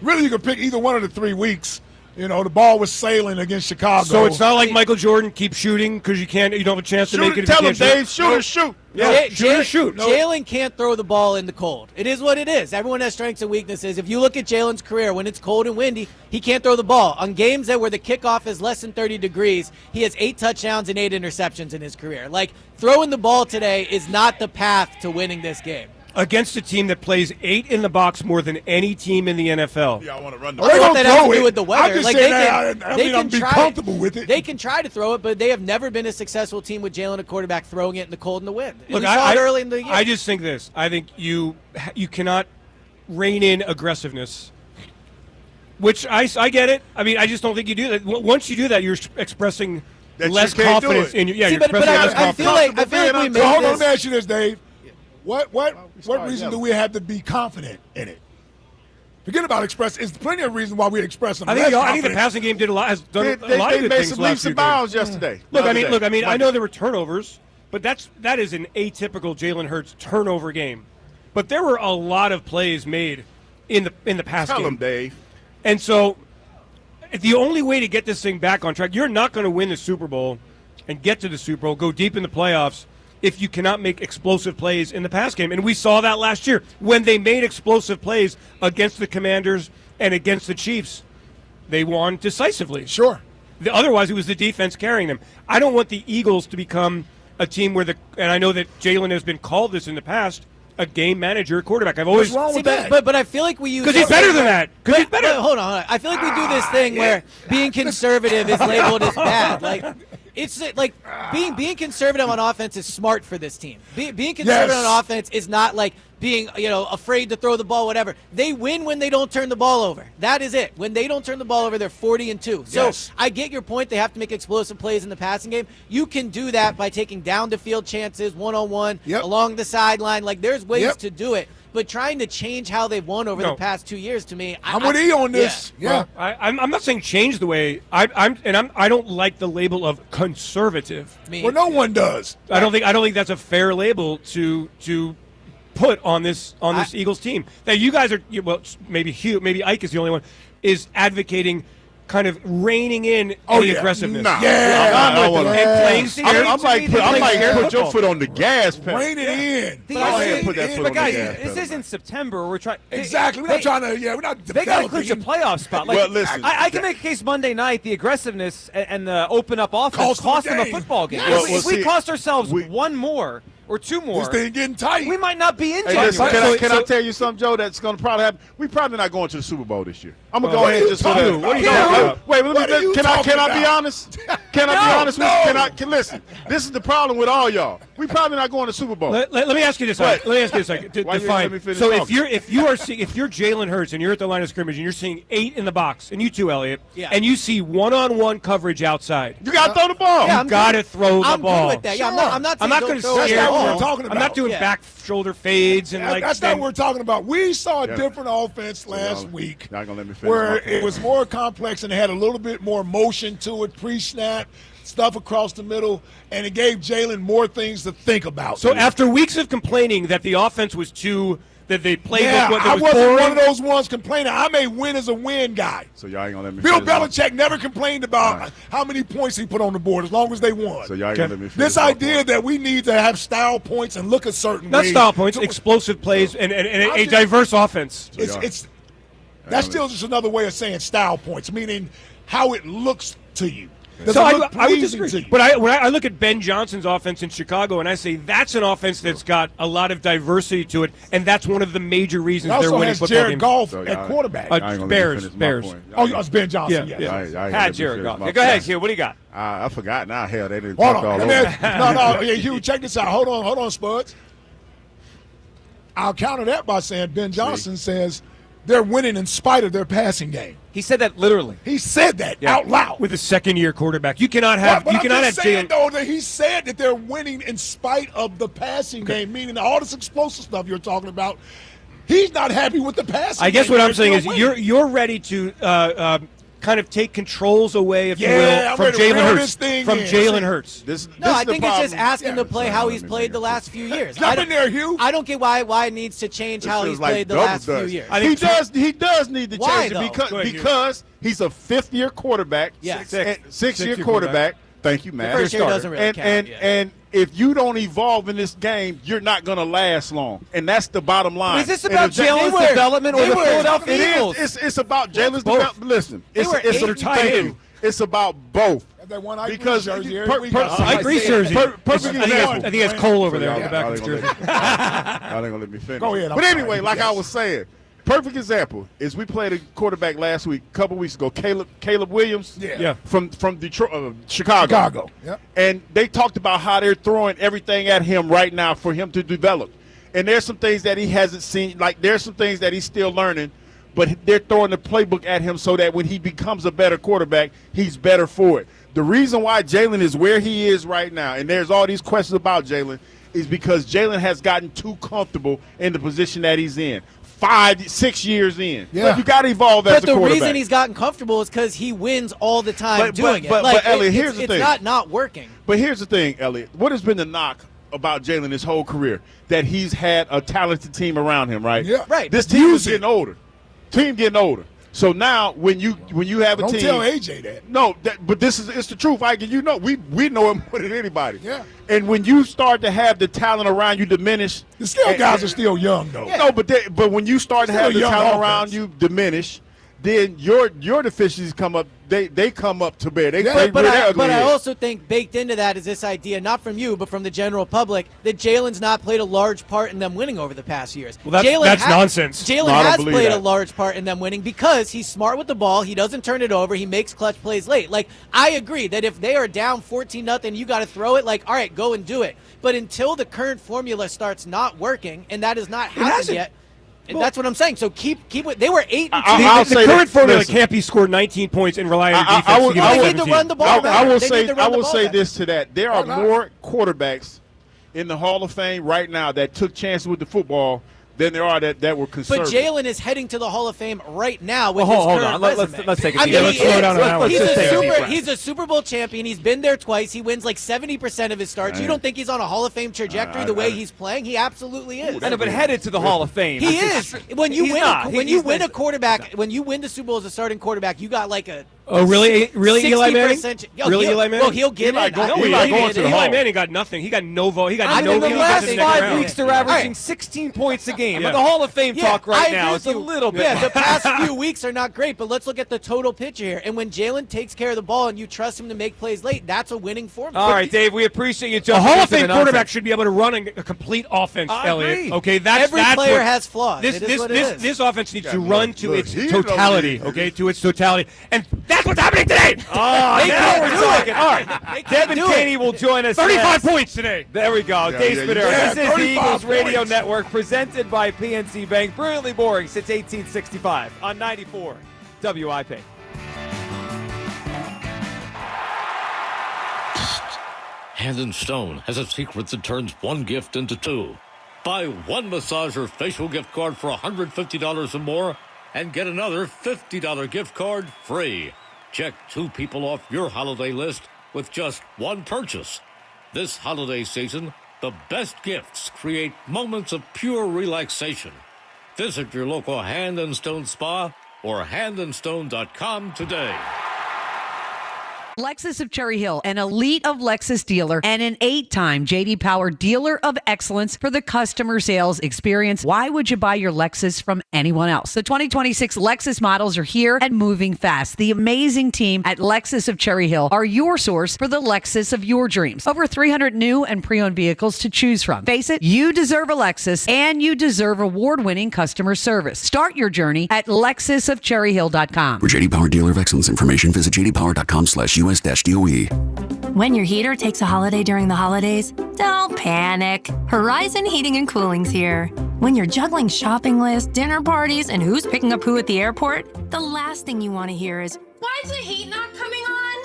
really you could pick either one of the 3 weeks. You know, the ball was sailing against Chicago. So it's not like Michael Jordan, keep shooting because you don't have a chance to make it. Tell him, Dave, shoot or shoot. Yeah, shoot. Jalen can't throw the ball in the cold. It is what it is. Everyone has strengths and weaknesses. If you look at Jalen's career, when it's cold and windy, he can't throw the ball. On games where the kickoff is less than 30 degrees, he has 8 touchdowns and 8 interceptions in his career. Like, throwing the ball today is not the path to winning this game. Against a team that plays 8 in the box more than any team in the NFL. Yeah, I want to run the ball. What that has to do with the weather. I'm just saying I'm be comfortable with it. They can try to throw it, but they have never been a successful team with Jalen, a quarterback, throwing it in the cold and the wind. Look, we saw it early in the year. I just think this. I think you cannot rein in aggressiveness, which I get it. I mean, I just don't think you do that. Once you do that, you're expressing less confidence in you. Yeah, you're expressing less confidence. I feel like we made hold on, this. let me ask you this, Dave. What reason do we have to be confident in it? Forget about express. It's plenty of reasons why we express them. I think the passing game has done a lot of good things. They made some leaps and bounds yesterday. Look, I know there were turnovers, but that is an atypical Jalen Hurts turnover game. But there were a lot of plays made in the pass game. Tell them, Dave. And so the only way to get this thing back on track, you're not going to win the Super Bowl and get to the Super Bowl, go deep in the playoffs, if you cannot make explosive plays in the pass game. And we saw that last year. When they made explosive plays against the Commanders and against the Chiefs, they won decisively. Sure. Otherwise, it was the defense carrying them. I don't want the Eagles to become a team where and I know that Jalen has been called this in the past, a game manager quarterback. I've always wrong with that? But I feel like we use because he's better than that. Because he's better. Hold on. I feel like we do this thing where being conservative is labeled as bad. Like, it's like being conservative on offense is smart for this team. Being conservative on offense is not like being afraid to throw the ball, whatever. They win when they don't turn the ball over. That is it. When they don't turn the ball over, they're 40-2. So I get your point. They have to make explosive plays in the passing game. You can do that by taking down the field chances, one-on-one, along the sideline. Like, there's ways to do it. But trying to change how they've won over the past 2 years, to me, I'm with E on this. Yeah. Well, I'm not saying change the way I don't like the label of conservative. Well, no one does. I don't think that's a fair label to put on this Eagles team. That you guys are maybe Ike is the only one is advocating kind of reining in any aggressiveness. Nah. I might put your foot on the gas pedal. Rein it in. Go ahead and put that foot on the gas pedal. This is in September. We're trying. Exactly. We're not trying to. Yeah, we're not. They got to clinch a playoff spot. Like, well, listen. I can make a case Monday night. The aggressiveness and the open up offense cost them a football game. Yes. If we cost ourselves one more or two more, this thing getting tight. We might not be in January. January. Can I tell you something, Joe? That's going to probably happen. We probably not going to the Super Bowl this year. I'm gonna go ahead and just put that. What are you talking about? Wait, can I be honest? Can I be honest with you? Listen, this is the problem with all y'all. We probably not going to the Super Bowl. Let me ask you this. Let me ask you this. Define. So if you're Jalen Hurts and you're at the line of scrimmage and you're seeing 8 in the box, and you too, Elliot, and you see one-on-one coverage outside, you got to throw the ball. You got to throw the ball. I'm good with that. Yeah, I'm not going to That's not what we're talking about. I'm not doing back shoulder fades and that's not what we're talking about. We saw a different offense last week. Not gonna let me finish where it was more complex and it had a little bit more motion to it pre-snap. stuff across the middle, and it gave Jalen more things to think about. So after weeks of complaining that the offense was too – that they played I wasn't one of those ones complaining. I'm a win is a win guy. So y'all ain't going to let me Bill finish Belichick never complained about how many points he put on the board as long as they won. So y'all ain't going to let me finish this idea that we need to have style points and look a certain way. Not style points, explosive plays, and a diverse offense. That's still just another way of saying style points, meaning how it looks to you. So I would disagree. But when I look at Ben Johnson's offense in Chicago, and I say that's an offense that's got a lot of diversity to it, and that's one of the major reasons they're winning football games. Jared Goff at quarterback. Bears. Oh, it's Ben Johnson. Yeah. Had Jared Goff. Go ahead, Hugh. What do you got? I forgot now. Hell, they didn't Hold talk on. all over. No. Yeah, Hugh, check this out. Hold on, Spuds. I'll counter that by saying Ben Johnson says they're winning in spite of their passing game. He said that literally. He said that out loud with a second-year quarterback. You cannot have. But you cannot I'm just have saying, Jalen. though, that he said that they're winning in spite of the passing game, meaning all this explosive stuff you're talking about. He's not happy with the passing. I guess game. what I'm saying is winning. you're ready to kind of take controls away, if you will, from Jalen Hurts. From Jalen Hurts. I think it's just asking to play how he's played the last few years. Jump in there, Hugh. I don't get why it needs to change how he's played the last few years. He does need to Why, change it though? because he's a fifth-year quarterback. Yeah. Six-year quarterback. Thank you, Matt. The first year doesn't really count. And if you don't evolve in this game, you're not going to last long. And that's the bottom line. Is this about Jalen's development or the Philadelphia Eagles? It's about Jalen's development. Listen, it's about both. That one because jersey. Ike Reese jersey. Perfect example. I think he has Cole over there on the back of his jersey. Y'all ain't going to let me finish. Go ahead. But anyway, like I was saying, perfect example is we played a quarterback last week, a couple weeks ago, Caleb Williams from Detroit, Chicago. Yep. And they talked about how they're throwing everything at him right now for him to develop. And there's some things that he hasn't seen, like there's some things that he's still learning, but they're throwing the playbook at him so that when he becomes a better quarterback, he's better for it. The reason why Jalen is where he is right now, and there's all these questions about Jalen, is because Jalen has gotten too comfortable in the position that he's in. 5-6 years in. Yeah. But you got to evolve as a quarterback. But the reason he's gotten comfortable is because he wins all the time doing it. But Elliot, here's the thing. It's not working. But here's the thing, Elliot. What has been the knock about Jalen his whole career? That he's had a talented team around him, right? Yeah. Right. This team is getting older. So now when you have a Don't team. tell AJ that. No, but it's the truth. We know him more than anybody. Yeah. And when you start to have the talent around you diminish, the skill guys are still young though. No, but when you start to have the young talent offense around you diminish, then your deficiencies come up. They come up to bear. But I also think baked into that is this idea, not from you, but from the general public, that Jalen's not played a large part in them winning over the past years. Well, that's nonsense. Jalen has played a large part in them winning because he's smart with the ball. He doesn't turn it over. He makes clutch plays late. Like, I agree that if they are down 14-0, you got to throw it. Like, all right, go and do it. But until the current formula starts not working, and that has not happened yet. Well, that's what I'm saying. So keep it. They were 8-2. The current formula can't be scored 19 points and rely on your defense. They need to run the ball better. I will say this to that. There are more quarterbacks in the Hall of Fame right now that took chances with the football than there are that were conservative. But Jalen is heading to the Hall of Fame right now with his hold current on. resume. Let's take a deep Let's slow down an hour. He's a Super Bowl champion. He's been there twice. He wins like 70% of his starts. You don't think he's on a Hall of Fame trajectory the way he's playing? He absolutely is. I know, but headed to the Hall of Fame. He is. When you win a quarterback, when you win the Super Bowl as a starting quarterback, you got like a really, Eli Manning? Really, Eli Manning? Well, he'll get Eli Manning got nothing. He got no vote. He got no. In the last 5 weeks, they're averaging 16 points a game. But the Hall of Fame talk right now is a little bit. Yeah, the past few weeks are not great, but let's look at the total picture here. And when Jalen takes care of the ball and you trust him to make plays late, that's a winning formula. All right, Dave, we appreciate you. A Hall of Fame quarterback should be able to run a complete offense, Elliot. Okay, every player has flaws. This offense needs to run to its totality. Okay, to its totality, and that's what's happening today. Oh, now we're talking. All right, Devin Caney will join us. 35 points today. There we go. Dave Spadero. This is the Eagles points. Radio Network, presented by PNC Bank. Brilliantly boring since 1865 on 94 WIP. Hand and Stone has a secret that turns one gift into two. Buy one massage or facial gift card for $150 or more and get another $50 gift card free. Check 2 people off your holiday list with just one purchase. This holiday season, the best gifts create moments of pure relaxation. Visit your local Hand and Stone spa or handandstone.com today. Lexus of Cherry Hill, an elite of Lexus dealer and an 8-time J.D. Power Dealer of Excellence for the customer sales experience. Why would you buy your Lexus from anyone else? The 2026 Lexus models are here and moving fast. The amazing team at Lexus of Cherry Hill are your source for the Lexus of your dreams. Over 300 new and pre-owned vehicles to choose from. Face it, you deserve a Lexus and you deserve award-winning customer service. Start your journey at lexusofcherryhill.com. For J.D. Power Dealer of Excellence information, visit jdpower.com/US-DOE. When your heater takes a holiday during the holidays, don't panic. Horizon Heating and Cooling's here. When you're juggling shopping lists, dinner parties, and who's picking up who at the airport, the last thing you want to hear is, "Why is the heat not coming on?"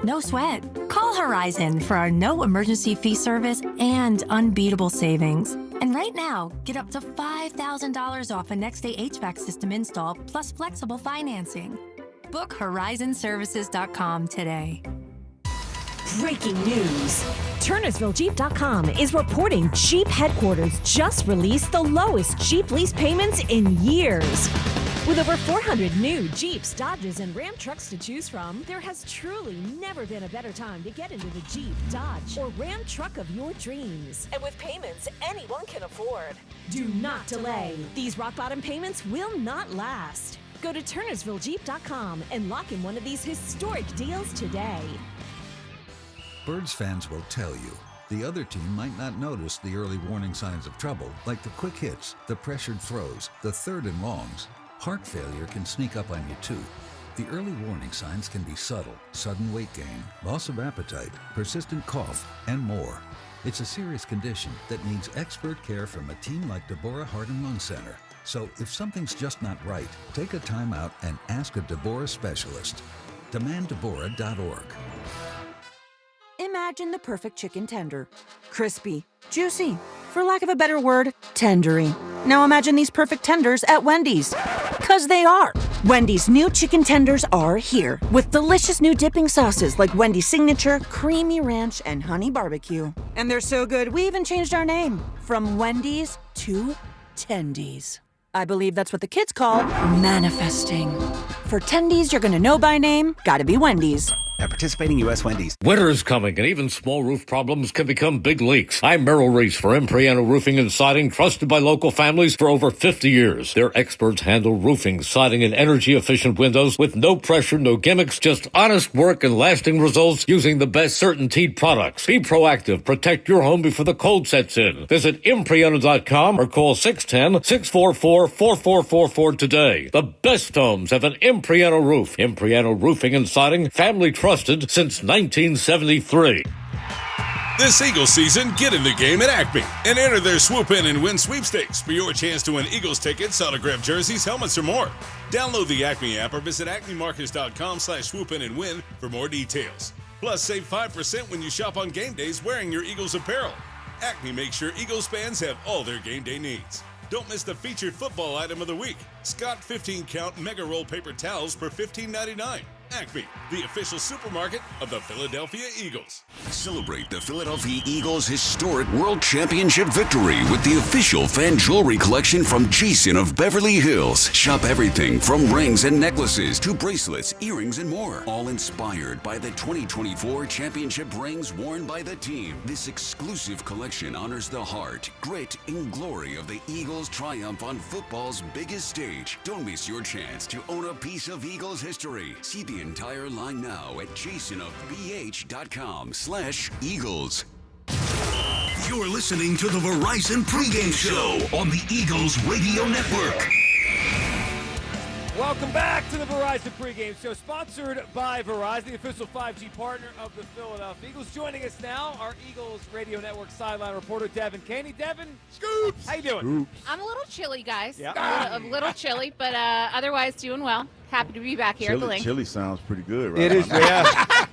No sweat. Call Horizon for our no emergency fee service and unbeatable savings. And right now, get up to $5,000 off a next-day HVAC system install plus flexible financing. Book horizonservices.com today. Breaking news. TurnersvilleJeep.com is reporting Jeep headquarters just released the lowest Jeep lease payments in years. With over 400 new Jeeps, Dodges, and Ram trucks to choose from, there has truly never been a better time to get into the Jeep, Dodge, or Ram truck of your dreams. And with payments anyone can afford. Do not delay. These rock-bottom payments will not last. Go to TurnersvilleJeep.com and lock in one of these historic deals today. Birds fans will tell you, the other team might not notice the early warning signs of trouble, like the quick hits, the pressured throws, the third and longs. Heart failure can sneak up on you too. The early warning signs can be subtle: sudden weight gain, loss of appetite, persistent cough, and more. It's a serious condition that needs expert care from a team like Deborah Heart and Lung Center. So if something's just not right, take a time out and ask a Deborah specialist. DemandDeborah.org. Imagine the perfect chicken tender. Crispy, juicy, for lack of a better word, tendery. Now imagine these perfect tenders at Wendy's. 'Cause they are. Wendy's new chicken tenders are here with delicious new dipping sauces like Wendy's Signature, Creamy Ranch, and Honey Barbecue. And they're so good, we even changed our name from Wendy's to Tendies. I believe that's what the kids call manifesting. For Tendies you're gonna know by name, gotta be Wendy's. At participating U.S. Wendy's. Winter's coming, and even small roof problems can become big leaks. I'm Merrill Reese for Impriano Roofing and Siding, trusted by local families for over 50 years. Their experts handle roofing, siding, and energy-efficient windows with no pressure, no gimmicks, just honest work and lasting results using the best CertainTeed products. Be proactive. Protect your home before the cold sets in. Visit Impriano.com or call 610-644-4444 today. The best homes have an Impriano roof. Impriano Roofing and Siding, family trusted since 1973. This Eagles season, get in the game at Acme and enter their Swoop In and Win sweepstakes for your chance to win Eagles tickets, autographed jerseys, helmets, or more. Download the Acme app or visit acmemarkets.com/swoopin and win for more details. Plus, save 5% when you shop on game days wearing your Eagles apparel. Acme makes sure Eagles fans have all their game day needs. Don't miss the featured football item of the week. Scott 15-count Mega Roll paper towels for $15.99. Acme, the official supermarket of the Philadelphia Eagles. Celebrate the Philadelphia Eagles' historic World Championship victory with the official fan jewelry collection from Jason of Beverly Hills. Shop everything from rings and necklaces to bracelets, earrings, and more. All inspired by the 2024 championship rings worn by the team. This exclusive collection honors the heart, grit, and glory of the Eagles' triumph on football's biggest stage. Don't miss your chance to own a piece of Eagles history. See the entire line now at jasonofbh.com/Eagles. You're listening to the Verizon Pregame Show on the Eagles Radio Network. Welcome back to the Verizon Pregame Show, sponsored by Verizon, the official 5G partner of the Philadelphia Eagles. Joining us now, our Eagles Radio Network sideline reporter, Devin Caney. Devin, Scoops! How you doing? I'm a little chilly, guys. Yeah. A little chilly, but otherwise doing well. Happy to be back here at the Linc. Chili sounds pretty good, right? It is, yeah.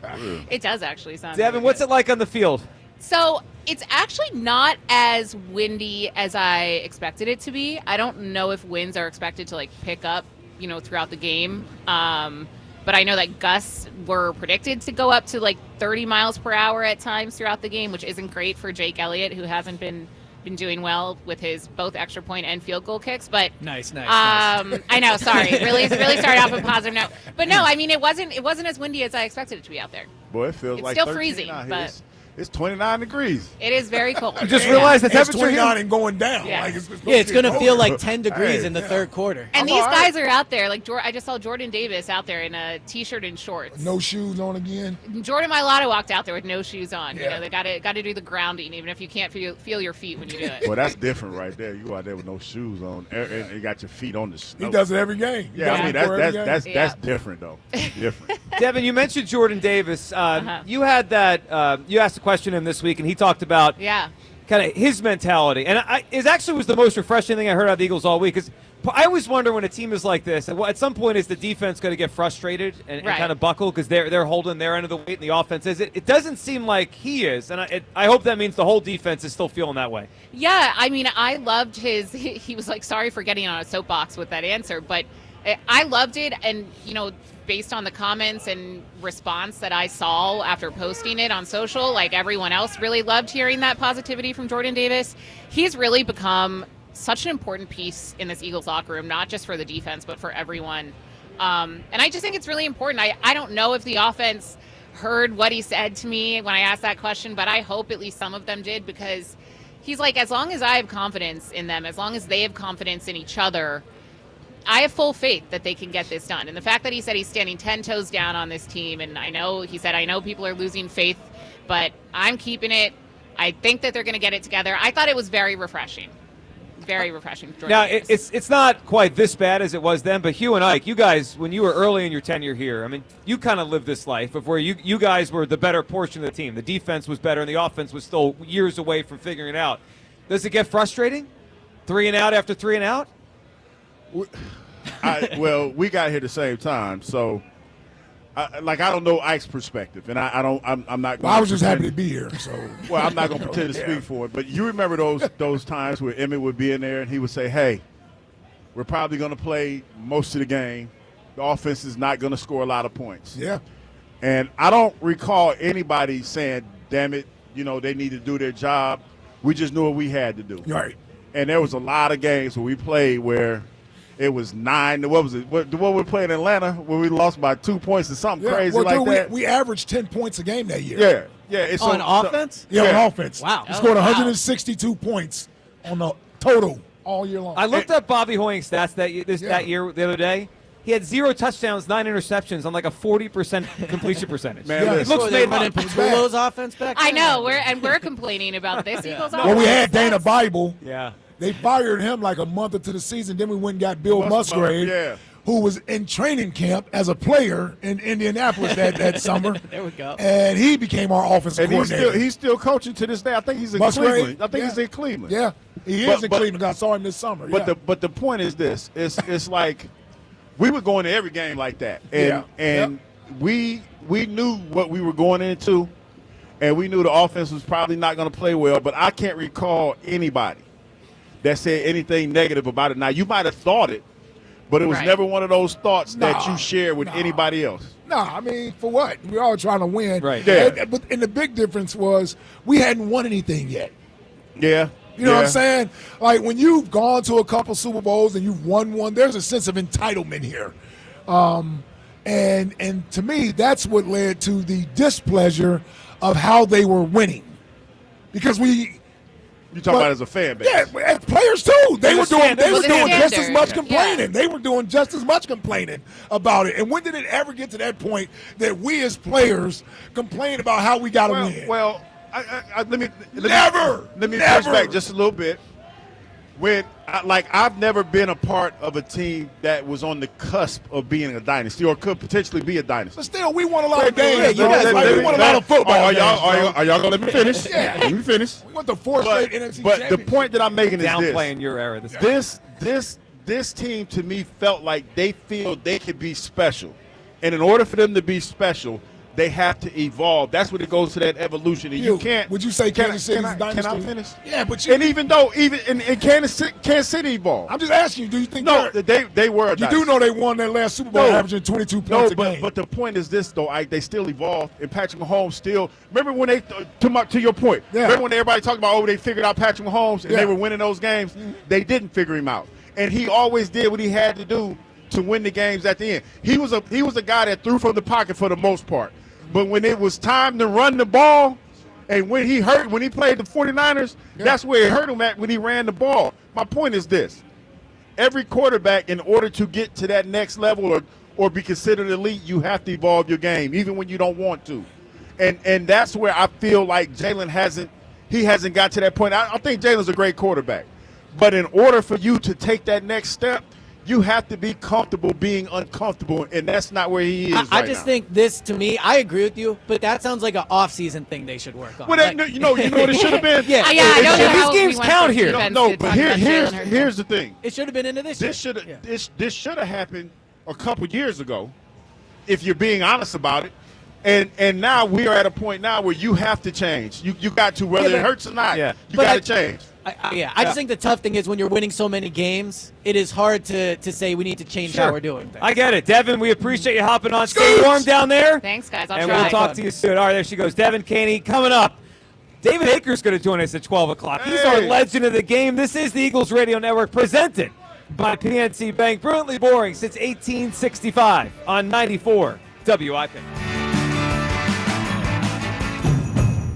It does actually sound Devin, really what's good. it like on the field? So it's actually not as windy as I expected it to be. I don't know if winds are expected to pick up, throughout the game. but I know that gusts were predicted to go up to like 30 miles per hour at times throughout the game, which isn't great for Jake Elliott, who hasn't been doing well with his both extra point and field goal kicks. But nice. I know, sorry, really started off a positive note. But no, I mean it wasn't as windy as I expected it to be out there. Boy, it feels it's like still 13 freezing, out here. but It's 29 degrees. it is very cold. I just realized the It's temperature 29 here. and going down. Yeah. Like It's going to feel colder. like 10 degrees in the third quarter. And these guys are out there. Like I just saw Jordan Davis out there in a T-shirt and shorts. No shoes on again. Jordan Mailata walked out there with no shoes on. Yeah. You know, they got to do the grounding, even if you can't feel your feet when you do it. Well, that's different right there. You out there with no shoes on, and you got your feet on the snow. He does it every game. Yeah, I mean that's Yeah. different though. Different. Devin, you mentioned Jordan Davis. You had that. You asked a question to him this week, and he talked about kind of his mentality. And it actually was the most refreshing thing I heard out of the Eagles all week. Because I always wonder when a team is like this, at some point is the defense going to get frustrated and kind of buckle because they're holding their end of the weight and the offense is. It doesn't seem like he is. And I hope that means the whole defense is still feeling that way. Yeah, I mean, I loved he was like, sorry for getting on a soapbox with that answer, but I loved it. And, you know, based on the comments and response that I saw after posting it on social, like everyone else really loved hearing that positivity from Jordan Davis. He's really become such an important piece in this Eagles locker room, not just for the defense, but for everyone. And I just think it's really important. I don't know if the offense heard what he said to me when I asked that question, but I hope at least some of them did, because he's like, as long as I have confidence in them, as long as they have confidence in each other, I have full faith that they can get this done. And the fact that he said he's standing 10 toes down on this team, and I know people are losing faith, but I'm keeping it. I think that they're going to get it together. I thought it was very refreshing. Very refreshing. Now, it's not quite this bad as it was then, but Hugh and Ike, you guys, when you were early in your tenure here, I mean, you kind of lived this life of where you guys were the better portion of the team. The defense was better, and the offense was still years away from figuring it out. Does it get frustrating? 3 and out after 3 and out? Well, we got here the same time, so I don't know Ike's perspective, and I'm not. Well, I was just happy to be here. So, well, I'm not going to pretend to speak for it, but you remember those times where Emmett would be in there and he would say, "Hey, we're probably going to play most of the game. The offense is not going to score a lot of points." Yeah, and I don't recall anybody saying, "Damn it, they need to do their job." We just knew what we had to do. Right. And there was a lot of games where we played where it was 9. What was it? The one we played in Atlanta where we lost by 2 points or something crazy like that. We averaged 10 points a game that year. Yeah. It's on offense? On offense. Wow. We scored 162 points on the total all year long. I looked up Bobby Hoying's stats that year the other day. He had 0 touchdowns, 9 interceptions on like a 40% completion percentage. Man, it looks made running Petulo's offense back then? I know, we're complaining about this Eagles offense. Well, we had Dana Bible. Yeah. They fired him like a month into the season. Then we went and got Bill Musgrave, who was in training camp as a player in Indianapolis that summer. There we go. And he became our offensive coordinator. He's still coaching to this day. I think he's in Musgrave? Cleveland. He's in Cleveland. Yeah, he is in Cleveland. I saw him this summer. But the point is this: it's like we were going to every game like that, and we knew what we were going into, and we knew the offense was probably not going to play well. But I can't recall anybody that said anything negative about it. Now, you might have thought it, but it was never one of those thoughts that you shared with anybody else. No, I mean, for what? We're all trying to win. Right. Yeah. And the big difference was we hadn't won anything yet. Yeah. You know what I'm saying? Like, when you've gone to a couple Super Bowls and you've won one, there's a sense of entitlement here. And to me, that's what led to the displeasure of how they were winning. Because you talking about as a fan base? Yeah, as players too. They were doing just as much Yeah. complaining. They were doing just as much complaining about it. And when did it ever get to that point that we as players complain about how we got to win? Well, let me Never. push back just a little bit. I've never been a part of a team that was on the cusp of being a dynasty or could potentially be a dynasty. But still, we won a lot of games. We won a lot of football games. Are y'all going to let me finish? Yeah. Let me finish. We went to 4 straight NFC But championships. the point that I'm making is Downplaying your era. This team to me felt like they feel they could be special. And in order for them to be special, they have to evolve. That's when it goes to that evolution. And you can't. Would you say Kansas City's dynasty? Can I finish? Yeah, but and even though in Kansas City evolved. I'm just asking you, do you think no, they were. You do know they won that last Super Bowl averaging 22 points a game. But the point is this, though, Ike, they still evolved, and Patrick Mahomes still. Remember when they, to your point, remember when everybody talked about, they figured out Patrick Mahomes and they were winning those games? Mm-hmm. They didn't figure him out. And he always did what he had to do to win the games at the end. He was a guy that threw from the pocket for the most part. But when it was time to run the ball, and when he played the 49ers, that's where it hurt him at when he ran the ball. My point is this. Every quarterback, in order to get to that next level or be considered elite, you have to evolve your game, even when you don't want to. And that's where I feel like Jalen hasn't got to that point. I think Jalen's a great quarterback. But in order for you to take that next step, you have to be comfortable being uncomfortable, and that's not where he is I just think this, to me, I agree with you, but that sounds like an off-season thing they should work on. Well, you know what it should have been? I don't know how these games count here. But here's the thing. It should have been into this year. This should have happened a couple years ago, if you're being honest about it. And now we are at a point now where you have to change. You got to, whether it hurts or not. You got to change. I just think the tough thing is when you're winning so many games, it is hard to say we need to change how we're doing things. I get it. Devin, we appreciate you hopping on. Stay warm down there. Thanks, guys. And we'll talk to you soon. All right, there she goes. Devin Caney coming up. David Aker's going to join us at 12 o'clock. He's our legend of the game. This is the Eagles Radio Network presented by PNC Bank. Brilliantly boring since 1865 on 94 WIP.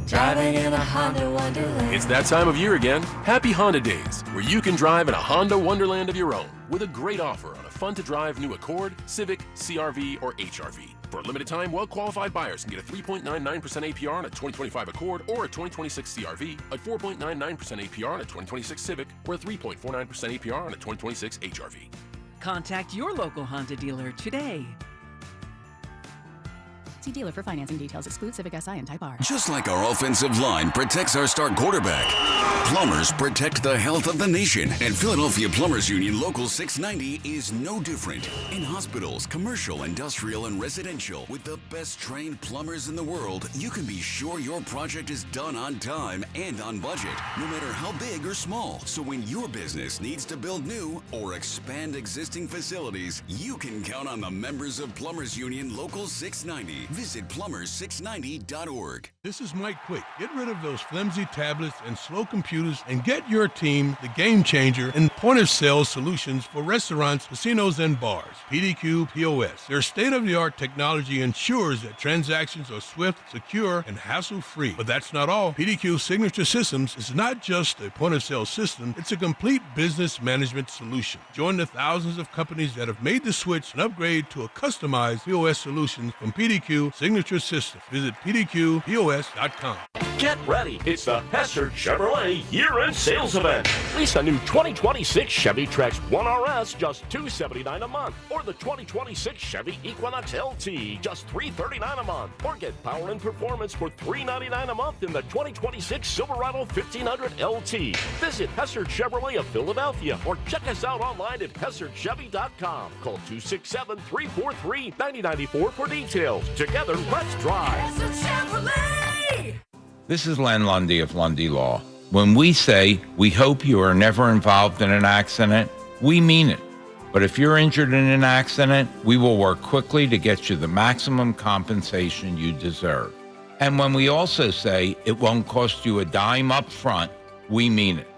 Driving in a Honda Wonderland. It's that time of year again. Happy Honda Days, where you can drive in a Honda Wonderland of your own with a great offer on a fun-to-drive new Accord, Civic, CR-V, or HR-V. For a limited time, well-qualified buyers can get a 3.99% APR on a 2025 Accord or a 2026 CR-V, a 4.99% APR on a 2026 Civic, or a 3.49% APR on a 2026 HR-V. Contact your local Honda dealer today. See dealer for financing details. Exclude Civic Si and Type R. Just like our offensive line protects our star quarterback, plumbers protect the health of the nation. And Philadelphia Plumbers Union Local 690 is no different. In hospitals, commercial, industrial, and residential, with the best trained plumbers in the world, you can be sure your project is done on time and on budget, no matter how big or small. So when your business needs to build new or expand existing facilities, you can count on the members of Plumbers Union Local 690. Visit plumbers690.org. This is Mike Quick. Get rid of those flimsy tablets and slow computers and get your team the game changer in point-of-sale solutions for restaurants, casinos, and bars. PDQ POS. Their state-of-the-art technology ensures that transactions are swift, secure, and hassle-free. But that's not all. PDQ Signature Systems is not just a point-of-sale system. It's a complete business management solution. Join the thousands of companies that have made the switch and upgrade to a customized POS solution from PDQ Signature Systems. Visit pdqpos.com. Get ready. It's the Hester Chevrolet year-end sales event. Lease a new 2026 Chevy Trax 1RS, just $279 a month. Or the 2026 Chevy Equinox LT, just $339 a month. Or get power and performance for $399 a month in the 2026 Silverado 1500 LT. Visit Hester Chevrolet of Philadelphia or check us out online at HesterChevy.com. Call 267-343-9094 for details. Together, let's drive. This is Len Lundy of Lundy Law. When we say we hope you are never involved in an accident, we mean it. But if you're injured in an accident, we will work quickly to get you the maximum compensation you deserve. And when we also say it won't cost you a dime up front, we mean it.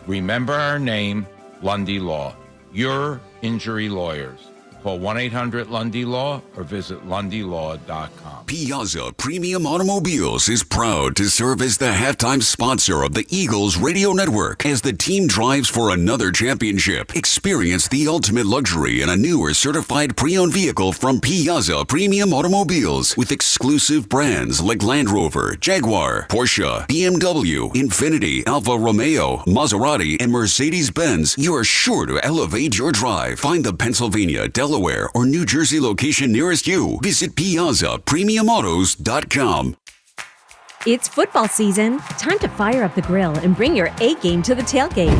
Remember our name, Lundy Law. Your injury lawyers. Call 1-800-LUNDY-LAW or visit LundyLaw.com. Piazza Premium Automobiles is proud to serve as the halftime sponsor of the Eagles Radio Network as the team drives for another championship. Experience the ultimate luxury in a new or certified pre-owned vehicle from Piazza Premium Automobiles with exclusive brands like Land Rover, Jaguar, Porsche, BMW, Infiniti, Alfa Romeo, Maserati, and Mercedes-Benz. You are sure to elevate your drive. Find the Pennsylvania, Delaware, or New Jersey location nearest you. Visit PiazzaPremiumAutos.com. It's football season. Time to fire up the grill and bring your A game to the tailgate.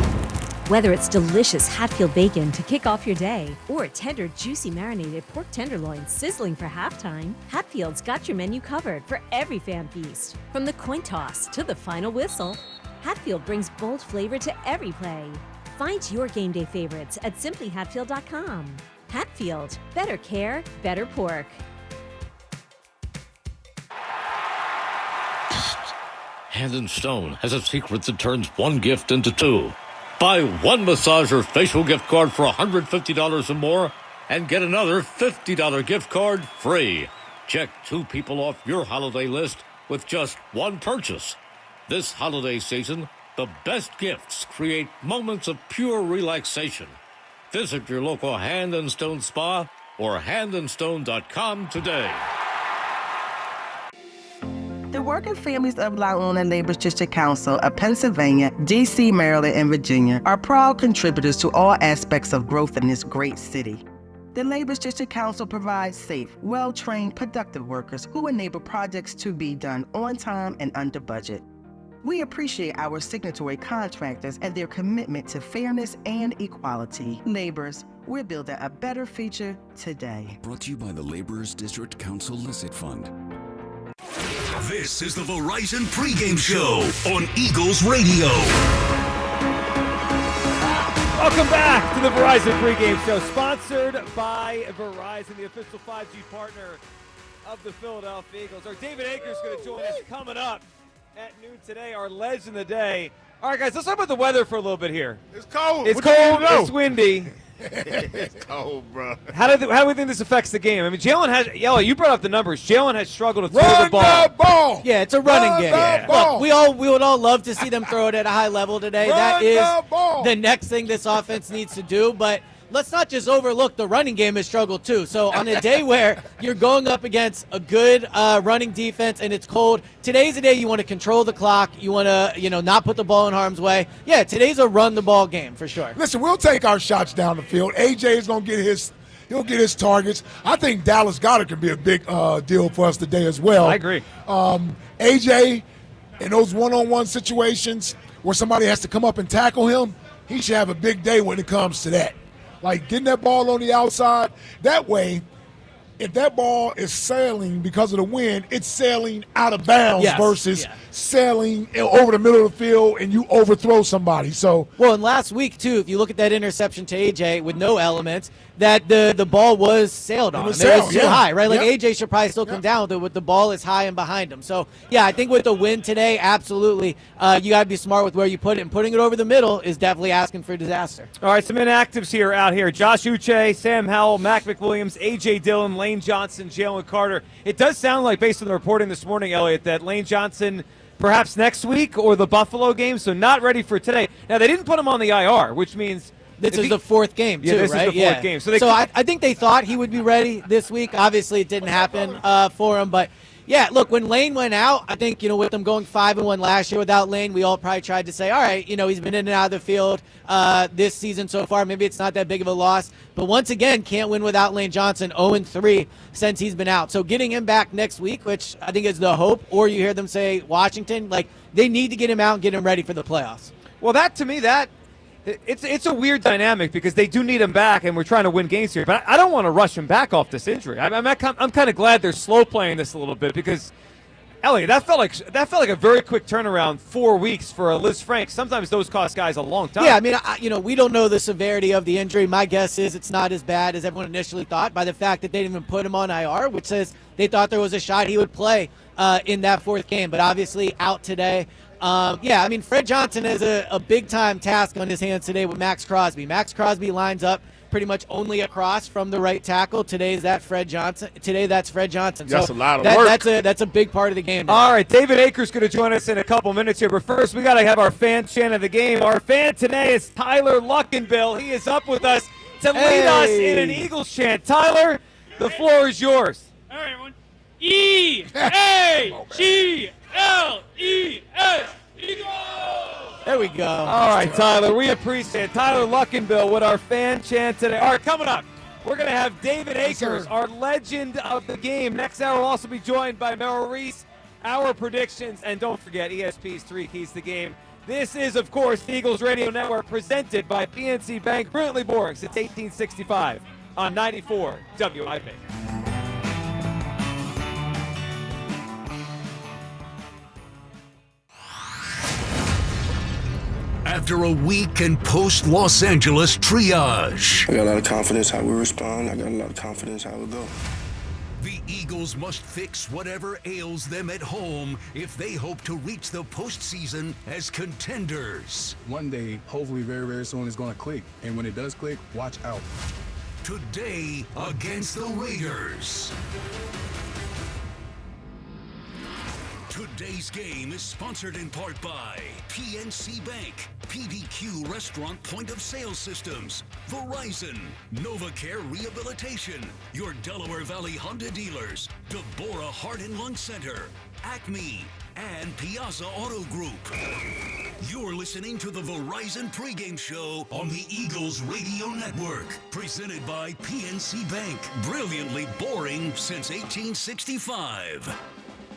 Whether it's delicious Hatfield bacon to kick off your day or tender, juicy marinated pork tenderloin sizzling for halftime, Hatfield's got your menu covered for every fan feast. From the coin toss to the final whistle, Hatfield brings bold flavor to every play. Find your game day favorites at simplyhatfield.com. Hatfield, better care, better pork. Hand & Stone has a secret that turns one gift into two. Buy one massage or facial gift card for $150 or more and get another $50 gift card free. Check 2 people off your holiday list with just one purchase. This holiday season, the best gifts create moments of pure relaxation. Visit your local Hand & Stone spa or handandstone.com today. The working families of La Una Labor District Council of Pennsylvania, D.C., Maryland, and Virginia are proud contributors to all aspects of growth in this great city. The Labor District Council provides safe, well-trained, productive workers who enable projects to be done on time and under budget. We appreciate our signatory contractors and their commitment to fairness and equality. Laborers, we're building a better future today. Brought to you by the Laborers District Council Licit Fund. This is the Verizon Pregame Show on Eagles Radio. Welcome back to the Verizon Pregame Show, sponsored by Verizon, the official 5G partner of the Philadelphia Eagles. Our David Akers is going to join us coming up at noon today, our legend of the day. All right, guys, let's talk about the weather for a little bit here. It's cold. It's cold. It's windy. It's cold, bro. How do we think this affects the game? I mean, Jalen has, you brought up the numbers. Jalen has struggled to throw the ball. Run the ball. Yeah, it's a running game. Yeah. Look, we would all love to see them throw it at a high level today. That is the next thing this offense needs to do. But let's not just overlook the running game has struggled too. So on a day where you're going up against a good running defense and it's cold, today's a day you want to control the clock. You want to, not put the ball in harm's way. Yeah, today's a run the ball game for sure. Listen, we'll take our shots down the field. AJ is going to get his targets. I think Dallas Goedert can be a big deal for us today as well. I agree. AJ, in those one-on-one situations where somebody has to come up and tackle him, he should have a big day when it comes to that. Like getting that ball on the outside. That way, if that ball is sailing because of the wind, it's sailing out of bounds versus sailing over the middle of the field and you overthrow somebody. So and last week too, if you look at that interception to AJ with no elements, that the ball was sailed on him. It was too high, right? Like AJ should probably still come down with it, but the ball is high and behind him. So yeah, I think with the win today, absolutely, you got to be smart with where you put it, and putting it over the middle is definitely asking for disaster. All right, some inactives out here. Josh Uche, Sam Howell, Mac McWilliams, A.J. Dillon, Lane Johnson, Jalen Carter. It does sound like, based on the reporting this morning, Elliot, that Lane Johnson perhaps next week or the Buffalo game, so not ready for today. Now, they didn't put him on the IR, which means this is the fourth game, too, this right? Is the fourth game. So I think they thought he would be ready this week. Obviously, it didn't happen for him, but yeah, look, when Lane went out, I think, with them going 5-1 last year without Lane, we all probably tried to say, all right, he's been in and out of the field this season so far. Maybe it's not that big of a loss. But once again, can't win without Lane Johnson, 0-3 since he's been out. So getting him back next week, which I think is the hope, or you hear them say Washington, they need to get him out and get him ready for the playoffs. Well, to me, it's a weird dynamic because they do need him back, and we're trying to win games here. But I don't want to rush him back off this injury. I'm kind of glad they're slow playing this a little bit because, Elliot, that felt like a very quick turnaround. 4 weeks for Liz Frank. Sometimes those cost guys a long time. Yeah, I mean, we don't know the severity of the injury. My guess is it's not as bad as everyone initially thought by the fact that they didn't even put him on IR, which says they thought there was a shot he would play in that fourth game. But obviously out today. I mean, Fred Johnson has a big-time task on his hands today with Max Crosby. Max Crosby lines up pretty much only across from the right tackle. Today that's Fred Johnson. That's a lot of work. That's a big part of the game today. All right, David Akers going to join us in a couple minutes here. But first, we got to have our fan chant of the game. Our fan today is Tyler Luckenbill. He is up with us to lead us in an Eagles chant. Tyler, the floor is yours. All right, everyone. E-A-G-L-E-S, Eagles! There we go. All right, Tyler, we appreciate it. Tyler Luckenbill with our fan chant today. All right, coming up, we're going to have David Akers, our legend of the game. Next hour, we'll also be joined by Merrill Reese, our predictions, and don't forget ESP's 3 Keys to the Game. This is, of course, the Eagles Radio Network presented by PNC Bank. Brilliantly boring since 1865 on 94 WIP. After a week in post-Los Angeles triage. I got a lot of confidence how we respond. I got a lot of confidence how we go. The Eagles must fix whatever ails them at home if they hope to reach the postseason as contenders. One day, hopefully very, very soon, it's going to click. And when it does click, watch out. Today, against the Raiders. Today's game is sponsored in part by PNC Bank, PDQ Restaurant Point of Sale Systems, Verizon, NovaCare Rehabilitation, your Delaware Valley Honda dealers, Deborah Heart and Lung Center, Acme, and Piazza Auto Group. You're listening to the Verizon Pregame Show on the Eagles Radio Network, presented by PNC Bank. Brilliantly boring since 1865.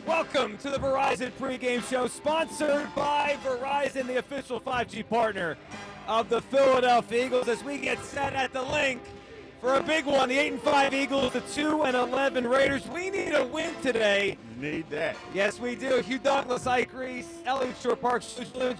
Welcome to the Verizon Pregame Show, sponsored by Verizon, the official 5G partner of the Philadelphia Eagles, as we get set at the Linc for a big one. The 8-5 Eagles, the 2-11 Raiders. We need a win today. Need that. Yes, we do. Hugh Douglas, Ike Reese, Elliott Shore Park.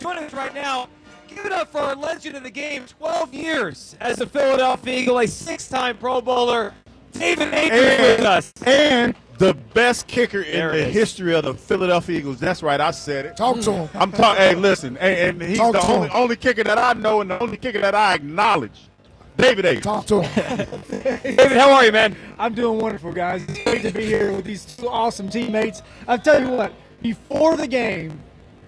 Joining us right now. Give it up for our legend of the game, 12 years as a Philadelphia Eagle, a 6-time Pro Bowler, David Akers with us. And the best kicker in the history of the Philadelphia Eagles. That's right, I said it. Talk to him. I'm talking. Hey, listen, and he's Talk the to only kicker that I know and the only kicker that I acknowledge. David Akers. Talk to him. David, how are you, man? I'm doing wonderful, guys. It's great to be here with these two awesome teammates. I'll tell you what, before the game,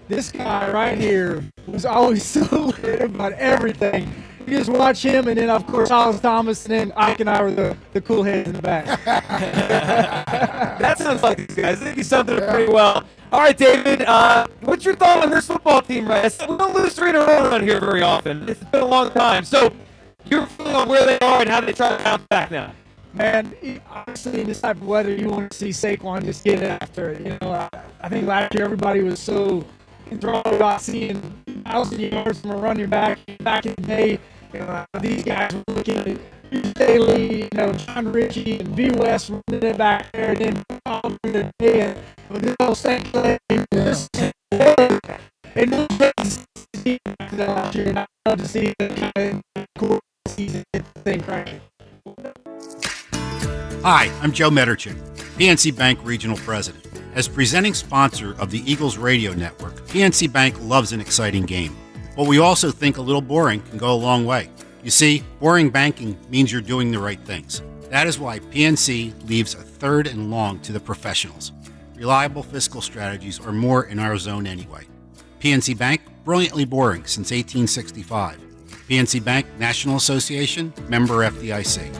this guy right here was always so lit about everything. You just watch him, and then, of course, Hollis Thomas, and then Ike and I were the cool heads in the back. That sounds like these guys. They do something pretty well. All right, David, what's your thought on this football team, right? We don't lose 3 in a row around here very often. It's been a long time. So you're feeling on where they are and how they try to bounce back now. Man, honestly, in this type of weather, you want to see Saquon just get after it. You know, I think last year everybody was so enthralled about seeing 1,000 yards from a running back in the day. You know, these guys were looking at Staley, you know, John Ritchie, and V. West running it back there, and then the day, and the whole same play. And see after that last year, and I love to see the kind of cool season thing cracking. Hi, I'm Joe Mederchik, PNC Bank Regional President. As presenting sponsor of the Eagles Radio Network, PNC Bank loves an exciting game. But we also think a little boring can go a long way. You see, boring banking means you're doing the right things. That is why PNC leaves a 3rd and long to the professionals. Reliable fiscal strategies are more in our zone anyway. PNC Bank, brilliantly boring since 1865. PNC Bank, National Association, member FDIC.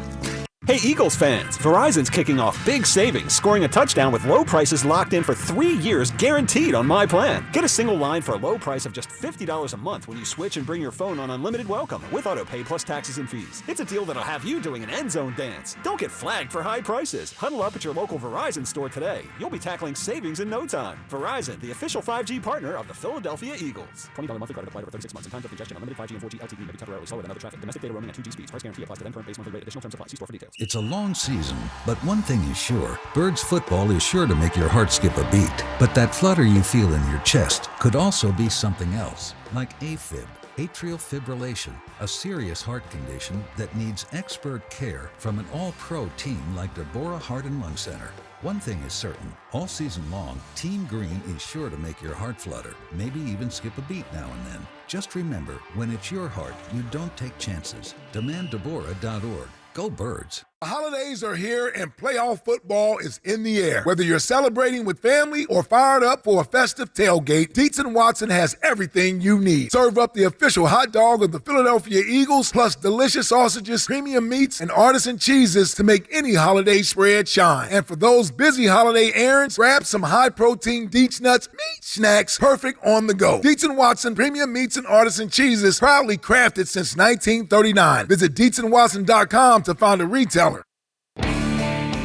Hey Eagles fans, Verizon's kicking off big savings, scoring a touchdown with low prices locked in for 3 years guaranteed on my plan. Get a single line for a low price of just $50 a month when you switch and bring your phone on unlimited welcome with auto pay plus taxes and fees. It's a deal that'll have you doing an end zone dance. Don't get flagged for high prices. Huddle up at your local Verizon store today. You'll be tackling savings in no time. Verizon, the official 5G partner of the Philadelphia Eagles. $20 monthly credit applied over 36 months. In times of congestion, unlimited 5G and 4G LTE may be temporarily slower than other traffic. Domestic data roaming at 2G speeds. Price guarantee applies to then current base monthly rate. Additional terms apply. See store for details. It's a long season, but one thing is sure. Birds football is sure to make your heart skip a beat. But that flutter you feel in your chest could also be something else, like AFib, atrial fibrillation, a serious heart condition that needs expert care from an all-pro team like Deborah Heart and Lung Center. One thing is certain, all season long, Team Green is sure to make your heart flutter, maybe even skip a beat now and then. Just remember, when it's your heart, you don't take chances. DemandDeborah.org. Go Birds. The holidays are here and playoff football is in the air. Whether you're celebrating with family or fired up for a festive tailgate, Dietz & Watson has everything you need. Serve up the official hot dog of the Philadelphia Eagles, plus delicious sausages, premium meats, and artisan cheeses to make any holiday spread shine. And for those busy holiday errands, grab some high-protein Dietz Nuts meat snacks, perfect on the go. Dietz & Watson premium meats and artisan cheeses, proudly crafted since 1939. Visit DietzandWatson.com to find a retailer.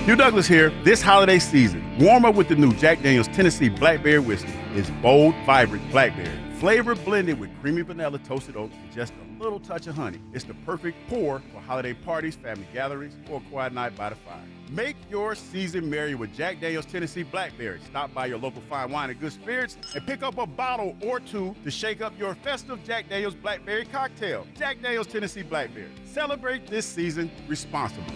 Hugh Douglas here. This holiday season, warm up with the new Jack Daniel's Tennessee Blackberry Whiskey. It's bold, vibrant blackberry, Flavor blended with creamy vanilla, toasted oat, and just a little touch of honey. It's the perfect pour for holiday parties, family gatherings, or a quiet night by the fire. Make your season merry with Jack Daniel's Tennessee Blackberry. Stop by your local fine wine and good spirits and pick up a bottle or two to shake up your festive Jack Daniel's Blackberry cocktail. Jack Daniel's Tennessee Blackberry. Celebrate this season responsibly.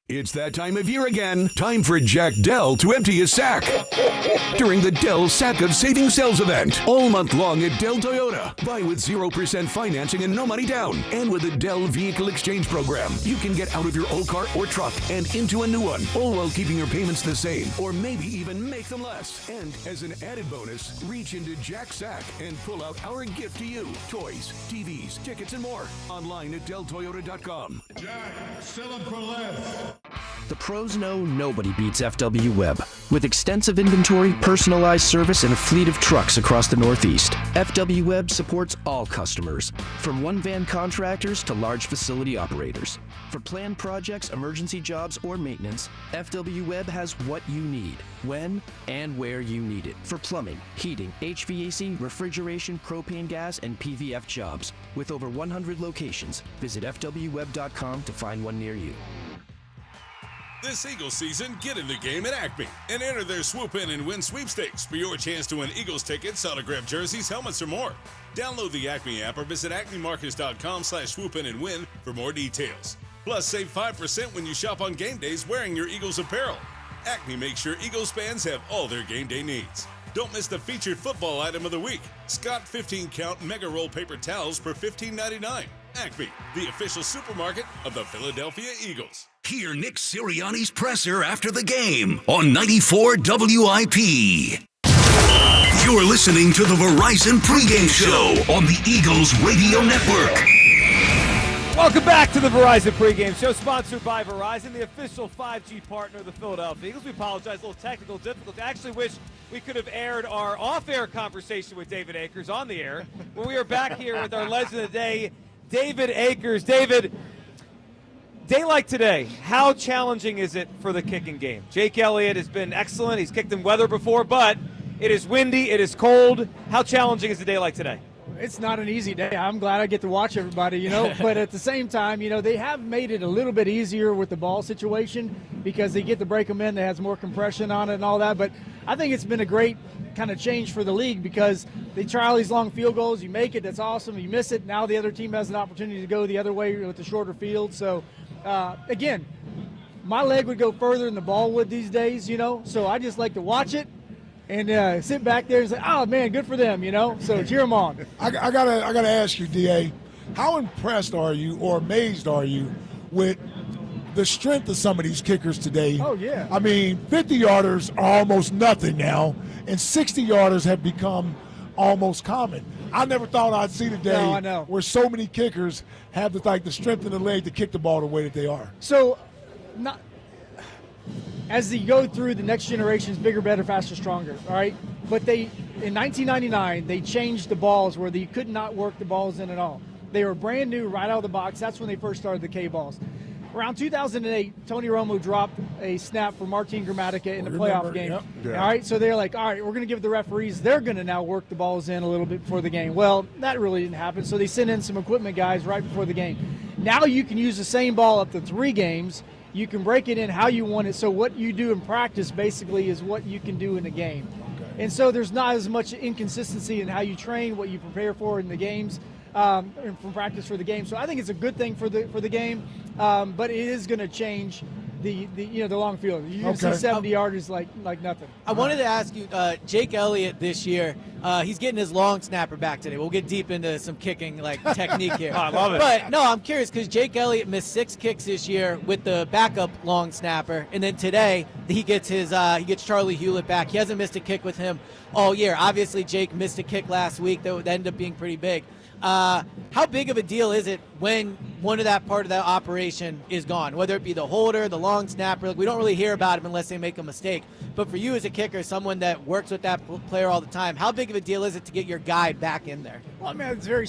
It's that time of year again. Time for Jack Dell to empty his sack. During the Dell Sack of Savings Sales event. All month long at Dell Toyota. Buy with 0% financing and no money down. And with the Dell Vehicle Exchange Program. You can get out of your old car or truck and into a new one. All while keeping your payments the same. Or maybe even make them less. And as an added bonus, reach into Jack's sack and pull out our gift to you. Toys, TVs, tickets, and more. Online at DellToyota.com. Jack, sell them for less. The pros know nobody beats FW Web. With extensive inventory, personalized service, and a fleet of trucks across the Northeast, FW Web supports all customers, from one-van contractors to large facility operators. For planned projects, emergency jobs, or maintenance, FW Web has what you need, when and where you need it. For plumbing, heating, HVAC, refrigeration, propane gas, and PVF jobs. With over 100 locations, visit FWWeb.com to find one near you. This Eagles season, get in the game at Acme and enter their Swoop In and Win sweepstakes for your chance to win Eagles tickets, autographed jerseys, helmets, or more. Download the Acme app or visit acmemarkets.com/swoopinandwin for more details. Plus, save 5% when you shop on game days wearing your Eagles apparel. Acme makes sure Eagles fans have all their game day needs. Don't miss the featured football item of the week. Scott 15-count Mega Roll paper towels for $15.99. Acme, the official supermarket of the Philadelphia Eagles. Hear Nick Sirianni's presser after the game on 94 WIP. You're listening to the Verizon Pregame Show on the Eagles Radio Network. Welcome back to the Verizon Pregame Show, sponsored by Verizon, the official 5G partner of the Philadelphia Eagles. We apologize, a little technical difficulty. I actually wish we could have aired our off-air conversation with David Akers on the air when we are back here with our legend of the day, David Akers. David, day like today, how challenging is it for the kicking game? Jake Elliott has been excellent. He's kicked in weather before, but it is windy, it is cold. How challenging is a day like today? It's not an easy day. I'm glad I get to watch everybody, but at the same time, they have made it a little bit easier with the ball situation because they get to break them in. That has more compression on it and all that. But I think it's been a great kind of change for the league because they try all these long field goals. You make it, that's awesome. You miss it, now the other team has an opportunity to go the other way with the shorter field. So, again, my leg would go further than the ball would these days, So I just like to watch it and sit back there and say, oh, man, good for them, So cheer them on. I gotta ask you, DA, how impressed are you or amazed are you with the strength of some of these kickers today? Oh, yeah. I mean, 50-yarders are almost nothing now, and 60-yarders have become almost common. I never thought I'd see the day where so many kickers have the strength in the leg to kick the ball the way that they are. So, as they go through the next generations, bigger, better, faster, stronger, all right? But in 1999, they changed the balls where you could not work the balls in at all. They were brand new right out of the box. That's when they first started the K-balls. Around 2008, Tony Romo dropped a snap for Martin Gramatica in the playoff game. Yep. Yeah. All right, so they're like, all right, we're going to give the referees, they're going to now work the balls in a little bit before the game. Well, that really didn't happen, so they sent in some equipment guys right before the game. Now you can use the same ball up to 3 games. You can break it in how you want it. So what you do in practice basically is what you can do in the game. Okay. And so there's not as much inconsistency in how you train, what you prepare for in the games, from practice for the game. So I think it's a good thing for the game, but it is going to change the long field. You're going to see 70-yarders like nothing. I wanted to ask you, Jake Elliott this year, he's getting his long snapper back today. We'll get deep into some kicking technique here. I love it. But no, I'm curious because Jake Elliott missed 6 kicks this year with the backup long snapper, and then today he gets Charlie Hewlett back. He hasn't missed a kick with him all year. Obviously, Jake missed a kick last week that ended up being pretty big. How big of a deal is it when one of that part of that operation is gone, whether it be the holder, the long snapper? We don't really hear about him unless they make a mistake. But for you as a kicker, someone that works with that player all the time, how big of a deal is it to get your guy back in there? Well, I mean, it's very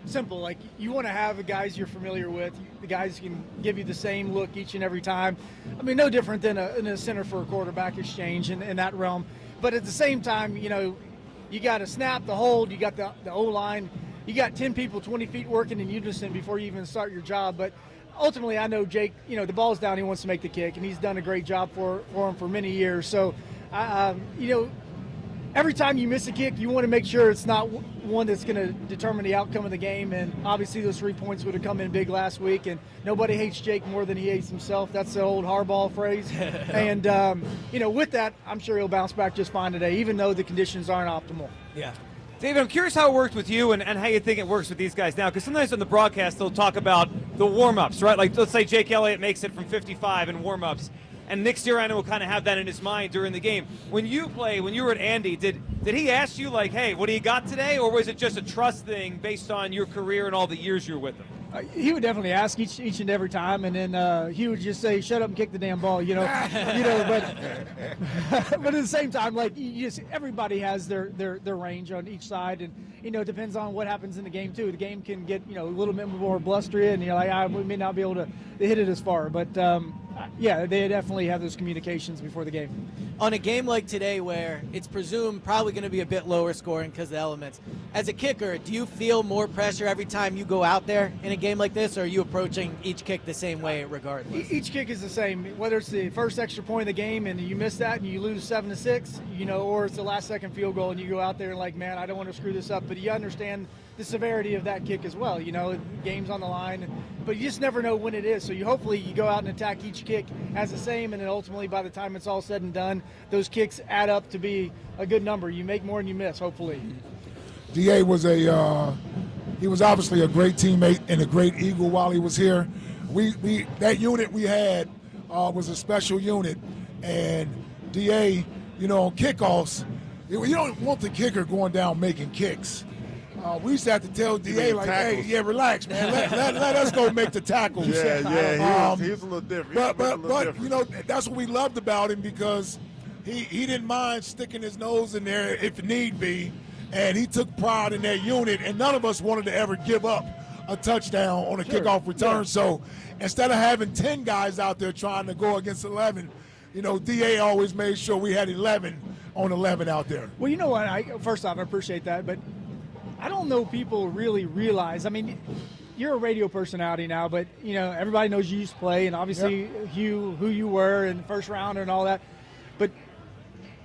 simple. You want to have the guys you're familiar with, the guys who can give you the same look each and every time. I mean, no different than in a center for a quarterback exchange in that realm. But at the same time, you you got to snap, the hold, you got the O-line, you got 10 people 20 feet working in unison before you even start your job. But ultimately, I know Jake, the ball's down, he wants to make the kick, and he's done a great job for him for many years. So, every time you miss a kick, you want to make sure it's not one that's going to determine the outcome of the game. And obviously those 3 points would have come in big last week, and nobody hates Jake more than he hates himself. That's the old Harbaugh phrase. And, with that, I'm sure he'll bounce back just fine today, even though the conditions aren't optimal. Yeah. David, I'm curious how it worked with you and how you think it works with these guys now, because sometimes on the broadcast they'll talk about the warm-ups, right? Like, let's say Jake Elliott makes it from 55 in warm-ups. And Nick Sirianni will kind of have that in his mind during the game. When you were at Andy, did he ask you, like, hey, what do you got today? Or was it just a trust thing based on your career and all the years you were with him? He would definitely ask each and every time, and then he would just say, "Shut up and kick the damn ball," But at the same time, like, everybody has their range on each side, and it depends on what happens in the game too. The game can get a little bit more blustery, and you're like, we may not be able to hit it as far, but yeah, they definitely have those communications before the game. On a game like today where it's presumed probably going to be a bit lower scoring because of the elements, as a kicker, do you feel more pressure every time you go out there in a game like this, or are you approaching each kick the same way regardless? Each kick is the same, whether it's the first extra point of the game and you miss that and you lose 7-6, or it's the last second field goal and you go out there and like, man, I don't want to screw this up, but you understand the severity of that kick as well. Game's on the line, but you just never know when it is. So hopefully you go out and attack each kick as the same, and then ultimately by the time it's all said and done, those kicks add up to be a good number. You make more than you miss, hopefully. DA was he was obviously a great teammate and a great Eagle while he was here. That unit we had was a special unit, and DA, on kickoffs, you don't want the kicker going down making kicks. We used to have to tell DA, like, hey, yeah, relax, man. Let us go make the tackles. Yeah, he was a little different. But that's what we loved about him, because he didn't mind sticking his nose in there if need be, and he took pride in that unit, and none of us wanted to ever give up a touchdown on a kickoff return. Yeah. So instead of having 10 guys out there trying to go against 11, DA always made sure we had 11 on 11 out there. Well, you know what? First off, I appreciate that, but I don't know people really realize. I mean, you're a radio personality now, but, everybody knows you used to play, and obviously who you were in the first rounder and all that. But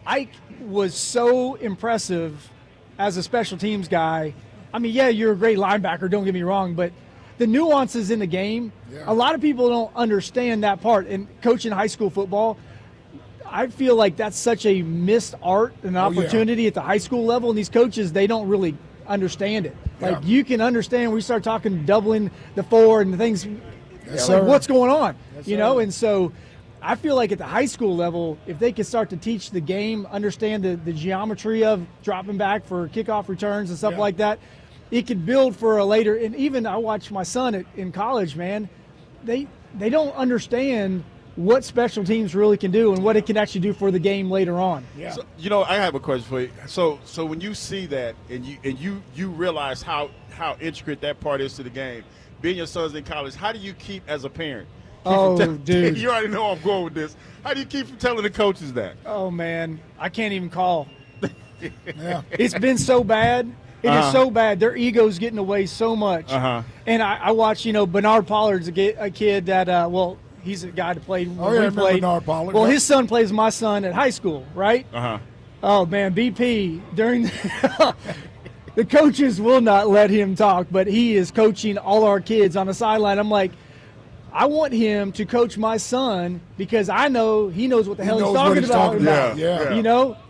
Ike was so impressive as a special teams guy. I mean, yeah, you're a great linebacker, don't get me wrong, but the nuances in the game, a lot of people don't understand that part. And coaching high school football, I feel like that's such a missed art and opportunity at the high school level, and these coaches, they don't really understand it. Like, you can understand, we start talking doubling the 4 and the things, like, what's going on, and so I feel like at the high school level, if they could start to teach the game, understand the geometry of dropping back for kickoff returns and stuff like that, it could build for a later. And even I watch my son in college, man, they don't understand what special teams really can do and what it can actually do for the game later on. Yeah. So, I have a question for you. So when you see that and you realize how intricate that part is to the game, being your son's in college, how do you keep, as a parent? Dude. You already know I'm going with this. How do you keep from telling the coaches that? Oh, man, I can't even call. It's been so bad. It is so bad. Their ego's getting away so much. And I watch, Bernard Pollard's a kid that, he's a guy that played when we played. Bernard Pollard. Well, his son plays my son at high school, right? Oh, man, BP, during the coaches will not let him talk, but he is coaching all our kids on the sideline. I'm like, I want him to coach my son because I know he knows what the hell he's talking about.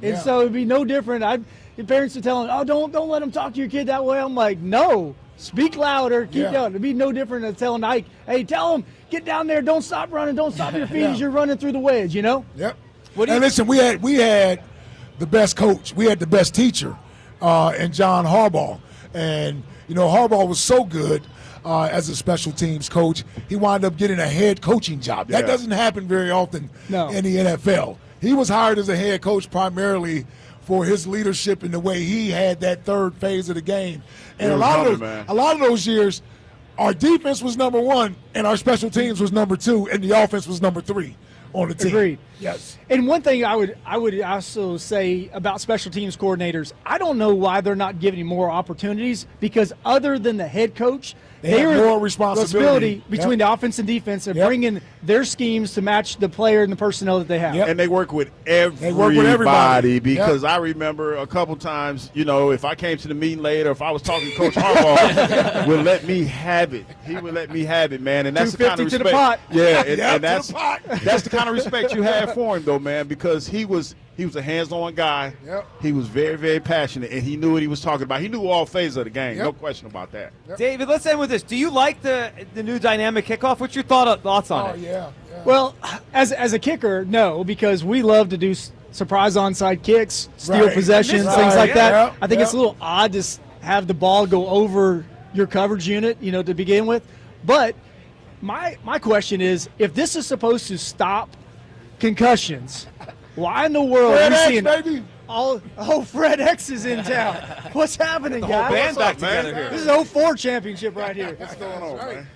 And so it'd be no different. Your parents are telling, don't let him talk to your kid that way. I'm like, no, speak louder, keep going. It'd be no different than telling Ike, hey, tell him, get down there, don't stop running, don't stop your feet as you're running through the wedge, Yep. And listen, we had the best coach, we had the best teacher in John Harbaugh. And, Harbaugh was so good as a special teams coach, he wound up getting a head coaching job. That doesn't happen very often in the NFL. He was hired as a head coach primarily for his leadership and the way he had that third phase of the game. And a lot of those years, our defense was number 1 and our special teams was number 2 and the offense was number 3. on the team. Agreed. Yes. And one thing I would also say about special teams coordinators, I don't know why they're not giving more opportunities, because other than the head coach, They have more responsibility. between the offense and defense and bringing their schemes to match the player and the personnel that they have. And they work with everybody because I remember a couple times, if I came to the meeting late or if I was talking to Coach Harbaugh, would let me have it. He would let me have it, man. And that's the kind of respect. To the pot. Yeah, and that's the kind of respect you have for him, though, man, because he was a hands-on guy. Yep. He was very, very passionate, and he knew what he was talking about. He knew all phases of the game. No question about that. David, let's end with this. Do you like the new dynamic kickoff? What's your thoughts on it? Yeah. Well, as a kicker, no, because we love to do surprise onside kicks, steal possessions, things like that. I think it's a little odd to have the ball go over your coverage unit, to begin with. But my question is, if this is supposed to stop concussions, why in the world are we seeing Fred X is in town? What's happening, guys? The whole band back together here. This is 04 championship right here. What's going on, man?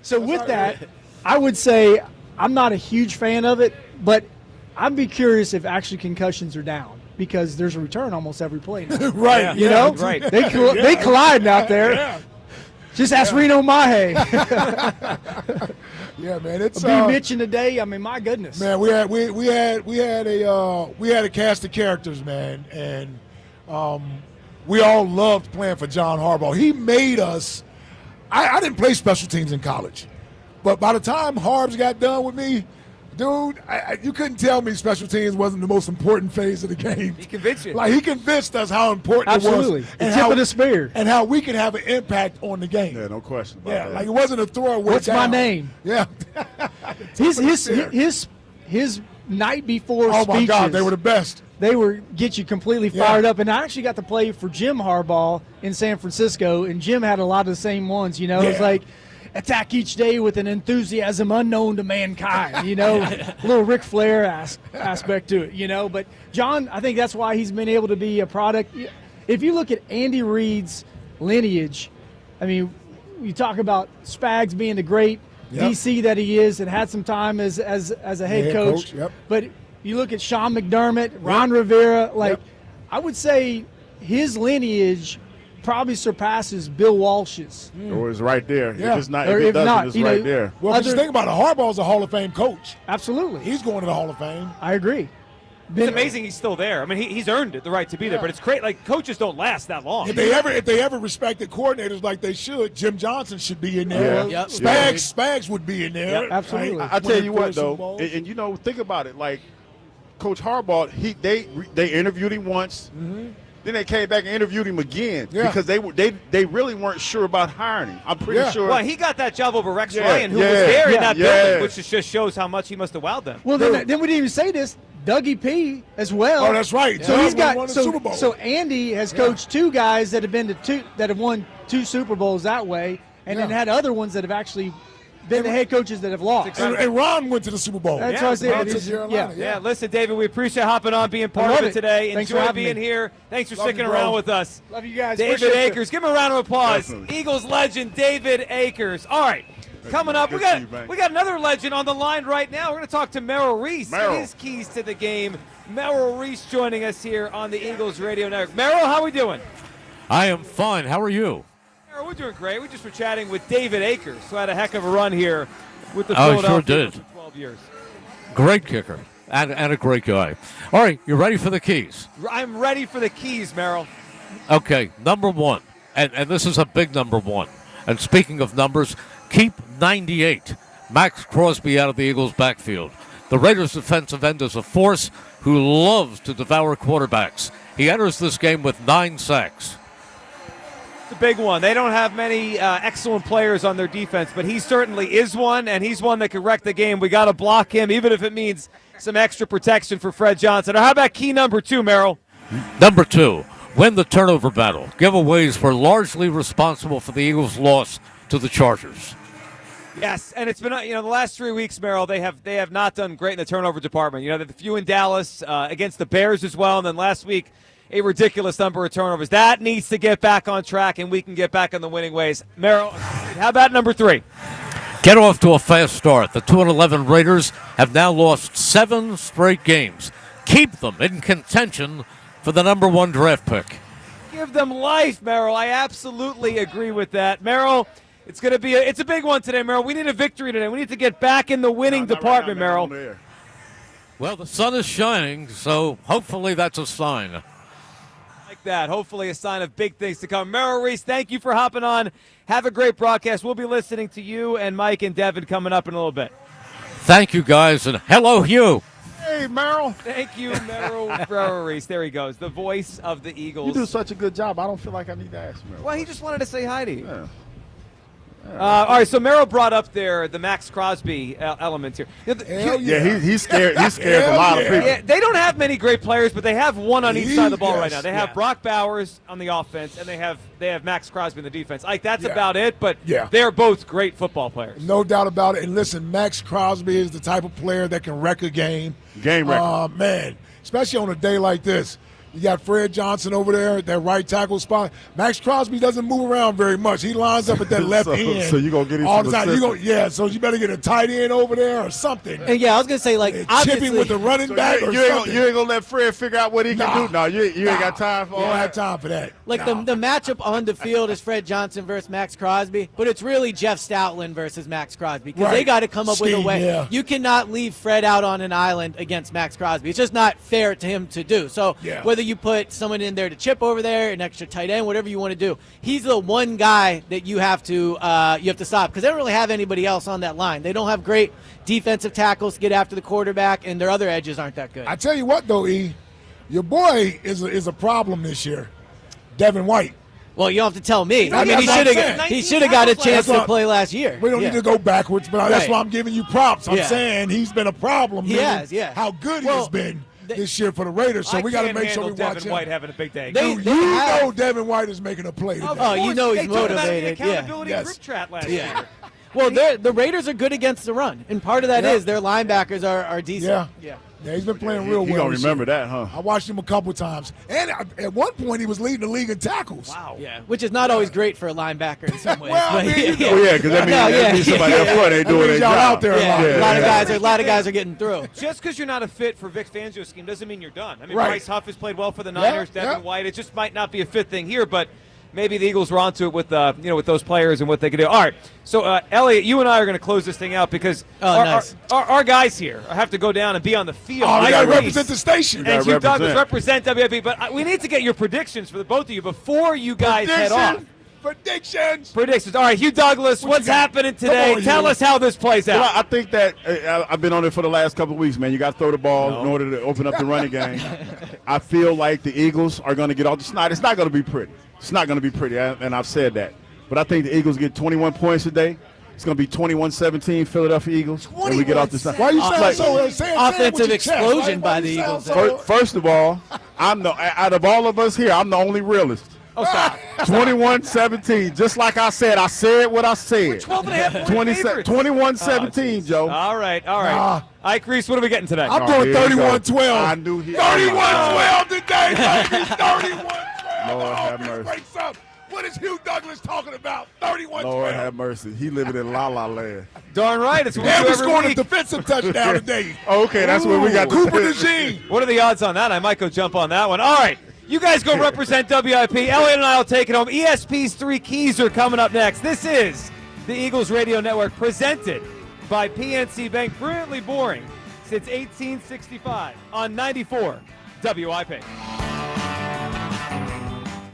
So with that, I would say I'm not a huge fan of it, but I'd be curious if actually concussions are down, because there's a return almost every play now. Right. Right. They collide out there. Yeah. Just ask Reno Mahe. Yeah, man. It's B. Mitch in the day. I mean, my goodness. Man, we had a cast of characters, man, and we all loved playing for John Harbaugh. He made us. I didn't play special teams in college, but by the time Harbs got done with me, dude, you couldn't tell me special teams wasn't the most important phase of the game. He convinced you. Like, he convinced us how important it was. Absolutely. The tip of the spear. And how we can have an impact on the game. Yeah, no question about that. Like, it wasn't a throwaway What's my down. name? Yeah. His night before Oh, speeches. my God, they were the best. They were get you completely fired up. And I actually got to play for Jim Harbaugh in San Francisco, and Jim had a lot of the same ones, It's like, attack each day with an enthusiasm unknown to mankind, a little Ric Flair aspect to it, But John, I think that's why he's been able to be a product. If you look at Andy Reid's lineage, I mean, you talk about Spags being the great DC that he is and had some time as a head coach. But you look at Sean McDermott, Ron Rivera, I would say his lineage probably surpasses Bill Walsh's. Or it's right there. Yeah. If it's not, if it doesn't, it's right there. Well, just think about it. Harbaugh's a Hall of Fame coach. Absolutely. He's going to the Hall of Fame. I agree. It's amazing he's still there. I mean, he's earned it, the right to be there, but it's great. Like, coaches don't last that long. If they ever respected coordinators like they should, Jim Johnson should be in there. Yeah. Spags would be in there. Yep, absolutely. I tell you what, though, and think about it. Like, Coach Harbaugh, they interviewed him once. Mm-hmm. Then they came back and interviewed him again because they really weren't sure about hiring him. I'm pretty sure. Well, he got that job over Rex Ryan, who was there in that building, which just shows how much he must have wowed them. Well, then we didn't even say this. Dougie P as well. Oh, that's right. So he's got won the Super Bowl. So Andy has coached two guys that have won two Super Bowls that way, and then had other ones that have actually been the head coaches that have lost. And Ron went to the Super Bowl. That's what I said. Yeah, listen, David, we appreciate hopping on, being part of it today. Thanks Enjoy for having being me. here. Thanks for Love sticking you, bro. around with us. Love you guys. David Appreciate Akers. Give him a round of applause. Definitely. Eagles legend, David Akers. All right. Coming up, we got another legend on the line right now. We're going to talk to Merrill Reese. His keys to the game. Merrill Reese joining us here on the Eagles Radio Network. Merrill, how are we doing? I am fine. How are you? Merrill, we're doing great. We just were chatting with David Akers, who had a heck of a run here with the Philadelphia Eagles for 12 years. Great kicker and a great guy. All right, you ready for the keys? I'm ready for the keys, Merrill. Okay, number one, and this is a big number one. And speaking of numbers, keep 98. Max Crosby out of the Eagles' backfield. The Raiders' defensive end is a force who loves to devour quarterbacks. He enters this game with 9 sacks. It's a big one. They don't have many excellent players on their defense, but he certainly is one, and he's one that could wreck the game. We got to block him, even if it means some extra protection for Fred Johnson. Or how about key number 2, Merrill? Number 2, win the turnover battle. Giveaways were largely responsible for the Eagles' loss to the Chargers. Yes, and it's been the last 3 weeks, Merrill. They have not done great in the turnover department. The few in Dallas against the Bears as well, and then last week a ridiculous number of turnovers. That needs to get back on track, and we can get back on the winning ways. Merrill, how about number 3? get off to a fast start. The 2-11 Raiders have now lost 7 straight games. Keep them in contention for the number 1 draft pick. Give them life, Merrill. I absolutely agree with that. Merrill, it's going to be it's a big one today, Merrill. We need a victory today. We need to get back in the winning department, Merrill. Well, the sun is shining, so hopefully that's a sign. Like that. Hopefully a sign of big things to come. Merrill Reese, thank you for hopping on. Have a great broadcast. We'll be listening to you and Mike and Devin coming up in a little bit. Thank you, guys, and hello, Hugh. Hey, Merrill. Thank you, Merrill Reese. There he goes, the voice of the Eagles. You do such a good job. I don't feel like I need to ask Merrill. Well, he just wanted to say hi to you. Yeah. All right, so Merrill brought up there the Max Crosby element here. He's scared. He's scared a lot of people. Yeah, they don't have many great players, but they have one on each side of the ball right now. They have yeah. Brock Bowers on the offense, and they have Max Crosby in the defense. Like that's about it, but Yeah. they're both great football players. No doubt about it. And listen, Max Crosby is the type of player that can wreck a game. Game wrecker. Man, especially on a day like this. You got Fred Johnson over there at that right tackle spot. Max Crosby doesn't move around very much. He lines up at that left end. So you're going to get him all some the time. assistance. So you better get a tight end over there or something. And I was going to say, chipping with the running back or something. You ain't going to let Fred figure out what he can do? No, you ain't got time for all You don't that. have time for that. The matchup on the field is Fred Johnson versus Max Crosby, but it's really Jeff Stoutland versus Max Crosby because they got to come up with a way. Yeah. You cannot leave Fred out on an island against Max Crosby. It's just not fair to him to do. So whether you put someone in there to chip over there, an extra tight end, whatever you want to do, he's the one guy that you have to stop because they don't really have anybody else on that line. They don't have great defensive tackles to get after the quarterback, and their other edges aren't that good. I tell you what, though, E, your boy is a problem this year, Devin White. Well, you don't have to tell me. No, I mean, he should have got a chance to play last year. We don't need to go backwards, but that's why I'm giving you props. I'm Yeah. saying he's been a problem. He has, yeah. How good he has been this year for the Raiders. So we got to make sure we watch Devin him. White having a big day. You know Devin White is making a play today. Oh, you know he's They took him out of the motivated. accountability Yeah. group chat last year. Well, the Raiders are good against the run, and part of that is their linebackers are decent. Yeah, he's been playing real well. You gonna this remember year. that, huh? I watched him a couple times, and at one point he was leading the league in tackles. Wow. Yeah, which is not always great for a linebacker in some ways. Well, I but mean, Well, yeah, because that means somebody up front ain't doing their y'all job. out there a lot. A lot of guys are getting through. Just because you're not a fit for Vic Fangio's scheme doesn't mean you're done. I mean, Right. Bryce Huff has played well for the Niners. Devin White. It just might not be a fit thing here, but maybe the Eagles were onto it with with those players and what they could do. All right, so Elliot, you and I are going to close this thing out because our guys here have to go down and be on the field. Oh, we got to Reese represent the station. and Hugh Douglas represent WIP, but we need to get your predictions for the both of you before you guys head off. Predictions. All right, Hugh Douglas, what's happening today? Tell us how this plays out. Well, I think that I've been on it for the last couple of weeks, man. You got to throw the ball in order to open up the running game. I feel like the Eagles are going to get off the snide. It's not going to be pretty. It's not going to be pretty, and I've said that. But I think the Eagles get 21 points today. It's going to be 21-17 Philadelphia Eagles. And we get off the snide. Why you sound so offensive explosion by the Eagles? First of all, out of all of us here, I'm the only realist. Oh, stop. 21-17. Just like I said what I said. We're 12.5 point favorites. 21-17, Joe. All right. Ike Reese, what are we getting today? I'm doing 31-12. I knew he 31-12 today, baby. 31-12. Lord have mercy. Breaks up. What is Hugh Douglas talking about? 31-12. Lord have mercy. He living in La Land. Darn right. It's what we do And we every scored a week. defensive touchdown today. Okay, that's what we got to Cooper say. DeJean. What are the odds on that? I might go jump on that one. All right. You guys go represent WIP. Elliot and I will take it home. ESP's 3 Keys are coming up next. This is the Eagles Radio Network presented by PNC Bank. Brilliantly boring since 1865 on 94 WIP.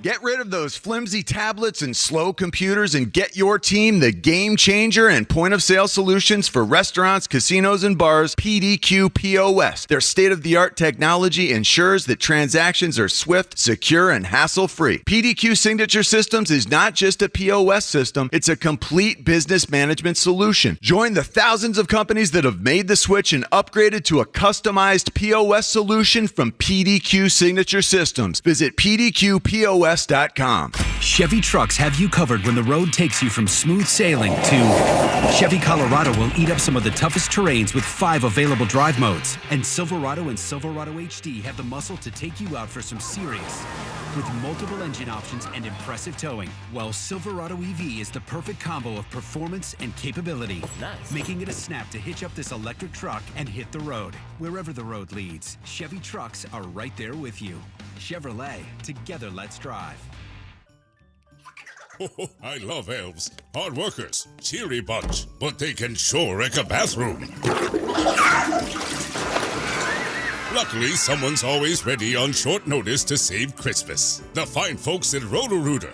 Get rid of those flimsy tablets and slow computers and get your team the game changer and point of sale solutions for restaurants, casinos, and bars, PDQ POS. Their state-of-the-art technology ensures that transactions are swift, secure, and hassle-free. PDQ Signature Systems is not just a POS system, it's a complete business management solution. Join the thousands of companies that have made the switch and upgraded to a customized POS solution from PDQ Signature Systems. Visit PDQPOS.com. Chevy trucks have you covered when the road takes you from smooth sailing to Chevy Colorado will eat up some of the toughest terrains with 5 available drive modes. And Silverado and Silverado HD have the muscle to take you out for some serious With multiple engine options and impressive towing, Wells Silverado EV is the perfect combo of performance and capability. Nice. Making it a snap to hitch up this electric truck and hit the road. Wherever the road leads, Chevy trucks are right there with you. Chevrolet, together let's drive. Oh, I love elves. Hard workers, cheery bunch, but they can sure wreck a bathroom. Luckily, someone's always ready on short notice to save Christmas. The fine folks at Roto-Rooter.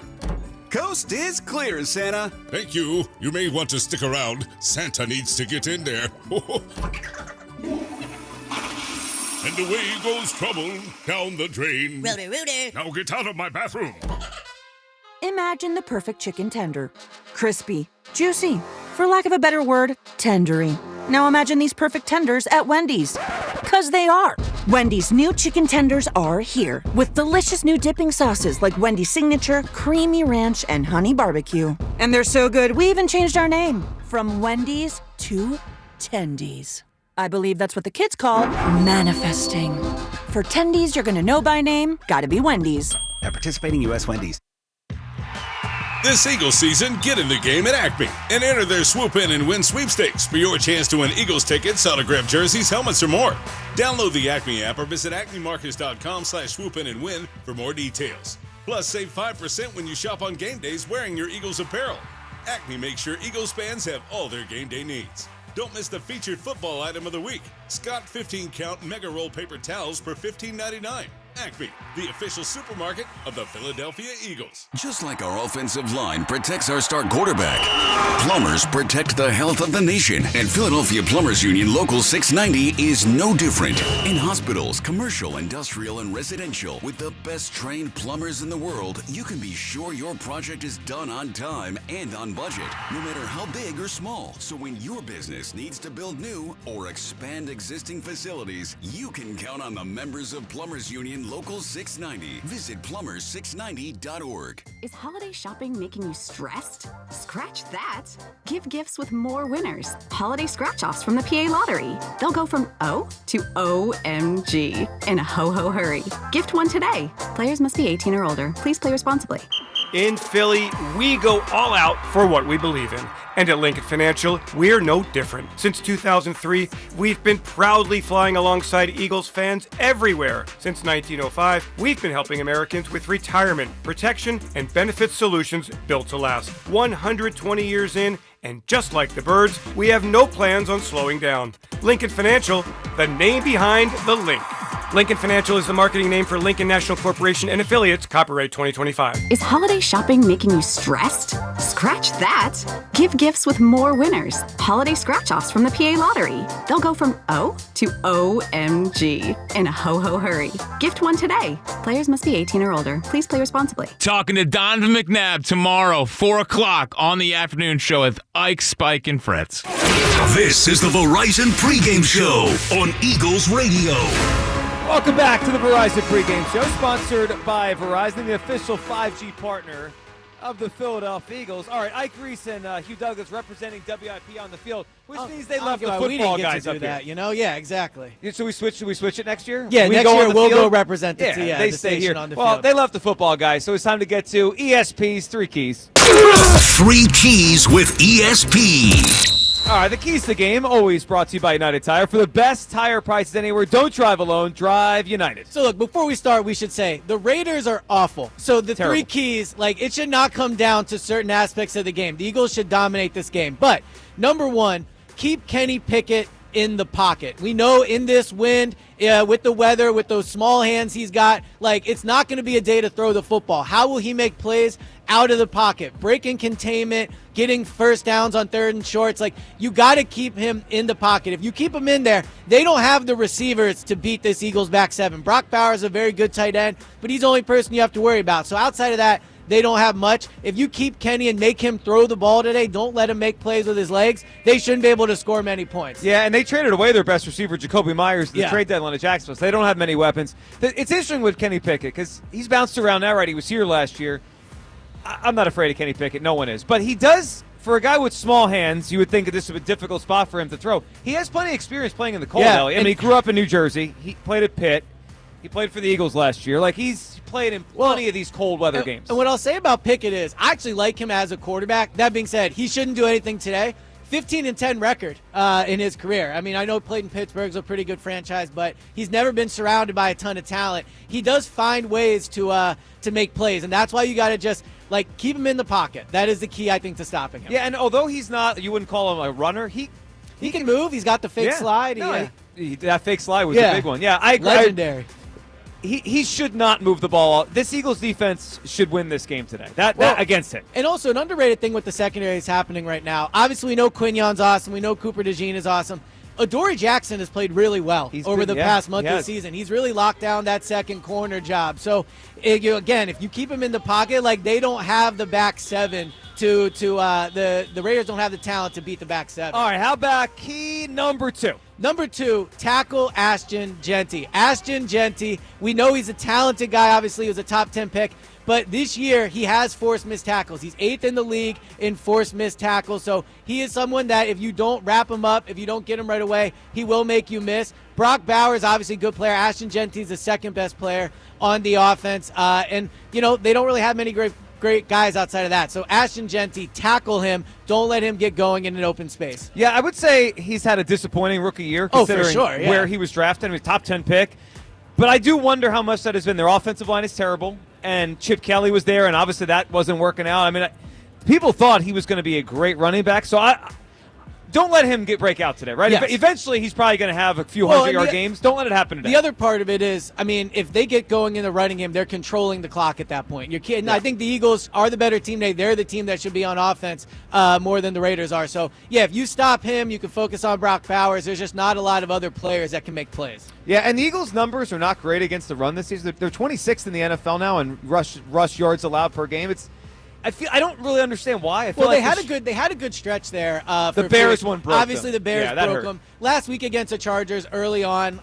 Coast is clear, Santa. Thank you. You may want to stick around. Santa needs to get in there. And away goes trouble down the drain. Roto-Rooter. Now get out of my bathroom. Imagine the perfect chicken tender. Crispy, juicy, for lack of a better word, tendery. Now imagine these perfect tenders at Wendy's. 'Cause they are. Wendy's new chicken tenders are here with delicious new dipping sauces like Wendy's Signature, Creamy Ranch, and Honey Barbecue. And they're so good, we even changed our name from Wendy's to Tendies. I believe that's what the kids call manifesting. For Tendies you're gonna know by name, gotta be Wendy's. At participating U.S. Wendy's. This Eagles season, get in the game at Acme and enter their Swoop In and Win sweepstakes for your chance to win Eagles tickets, autographed jerseys, helmets, or more. Download the Acme app or visit acmemarkets.com/swoopinandwin for more details. Plus, save 5% when you shop on game days wearing your Eagles apparel. Acme makes sure Eagles fans have all their game day needs. Don't miss the featured football item of the week. Scott 15-count Mega Roll paper towels for $15.99. Acme, the official supermarket of the Philadelphia Eagles. Just like our offensive line protects our star quarterback, plumbers protect the health of the nation. And Philadelphia Plumbers Union Local 690 is no different. In hospitals, commercial, industrial, and residential, with the best trained plumbers in the world, you can be sure your project is done on time and on budget, no matter how big or small. So when your business needs to build new or expand existing facilities, you can count on the members of Plumbers Union Local 690. Visit plumbers690.org. Is holiday shopping making you stressed? Scratch that. Give gifts with more winners. Holiday scratch-offs from the PA Lottery. They'll go from O to OMG in a ho-ho hurry. Gift one today. Players must be 18 or older. Please play responsibly. In Philly, we go all out for what we believe in. And at Lincoln Financial, we're no different. Since 2003, we've been proudly flying alongside Eagles fans everywhere. Since 1905, we've been helping Americans with retirement, protection, and benefit solutions built to last. 120 years in, and just like the birds, we have no plans on slowing down. Lincoln Financial, the name behind the Linc. Lincoln Financial is the marketing name for Lincoln National Corporation and affiliates, copyright 2025. Is holiday shopping making you stressed? Scratch that. Give gifts with more winners. Holiday scratch-offs from the PA Lottery. They'll go from O to OMG in a ho-ho hurry. Gift one today. Players must be 18 or older. Please play responsibly. Talking to Donovan McNabb tomorrow, 4 o'clock on the afternoon show with Ike, Spike, and Fritz. This is the Verizon Pregame Show on Eagles Radio. Welcome back to the Verizon Pregame Show, sponsored by Verizon, the official 5G partner of the Philadelphia Eagles. All right, Ike Reese and Hugh Douglas representing WIP on the field, which means they left the football guys up that, here. you know? Yeah, exactly. So we switch. Should we switch it next year? Yeah, next year we'll go represent the they the stay station here. on the Well, field. they left the football guys, so it's time to get to ESP's 3 keys. 3 keys with ESP. All right, the keys to the game, always brought to you by United Tire. For the best tire prices anywhere, don't drive alone, drive United. So look, before we start, we should say the Raiders are awful. So the Terrible. 3 keys, it should not come down to certain aspects of the game. The Eagles should dominate this game. But number 1, keep Kenny Pickett in the pocket. We know in this wind, with the weather, with those small hands he's got, it's not going to be a day to throw the football. How will he make plays out of the pocket? Breaking containment, getting first downs on 3rd and shorts. You got to keep him in the pocket. If you keep him in there, they don't have the receivers to beat this Eagles back 7. Brock Bowers is a very good tight end, but he's the only person you have to worry about. So outside of that, they don't have much. If you keep Kenny and make him throw the ball today, don't let him make plays with his legs, they shouldn't be able to score many points. Yeah, and they traded away their best receiver, Jacoby Myers, the trade deadline at Jacksonville. So they don't have many weapons. It's interesting with Kenny Pickett because he's bounced around now, right? He was here last year. I'm not afraid of Kenny Pickett. No one is. But he does, for a guy with small hands, you would think that this would be a difficult spot for him to throw. He has plenty of experience playing in the cold, though. I mean, he grew up in New Jersey. He played at Pitt. He played for the Eagles last year. He's played in plenty of these cold weather games. And what I'll say about Pickett is I actually like him as a quarterback. That being said, he shouldn't do anything today. 15-10 record in his career. I mean, I know he played in Pittsburgh's a pretty good franchise, but he's never been surrounded by a ton of talent. He does find ways to make plays, and that's why you got to just keep him in the pocket. That is the key, I think, to stopping him. Yeah, and although he's not, you wouldn't call him a runner. He can move. He's got the fake slide. That fake slide was a big one. Yeah, I agree. Legendary. He should not move the ball. This Eagles defense should win this game today. That against it. And also an underrated thing with the secondary is happening right now. Obviously, we know Quignon's awesome. We know Cooper DeJean is awesome. Adoree Jackson has played really well over the past month of the season. He's really locked down that second corner job. So, again, if you keep him in the pocket, they don't have the back seven the Raiders don't have the talent to beat the back seven. All right, how about key number 2? Number 2, tackle Ashton Jeanty. Ashton Jeanty, we know he's a talented guy. Obviously, he was a top 10 pick. But this year, he has forced missed tackles. He's 8th in the league in forced missed tackles. So he is someone that if you don't wrap him up, if you don't get him right away, he will make you miss. Brock Bowers, obviously a good player. Ashton Jeanty is the second best player on the offense. And, they don't really have many great guys outside of that. So Ashton Jeanty, tackle him. Don't let him get going in an open space. Yeah, I would say he's had a disappointing rookie year considering where he was drafted. I mean, top 10 pick. But I do wonder how much that has been. Their offensive line is terrible, and Chip Kelly was there, and obviously that wasn't working out. I mean, people thought he was going to be a great running back, so don't let him break out today, right? Yes. Eventually, he's probably going to have a few 100-yard games. Don't let it happen today. The other part of it is, I mean, if they get going in the running game, they're controlling the clock at that point. You're kidding. Yeah. I think the Eagles are the better team today. They're the team that should be on offense more than the Raiders are. So, yeah, if you stop him, you can focus on Brock Bowers. There's just not a lot of other players that can make plays. Yeah, and the Eagles' numbers are not great against the run this season. They're 26th in the NFL now in rush yards allowed per game. I don't really understand why. They had a good stretch there. The Bears one broke Obviously, them. the Bears broke them last week against the Chargers. Early on,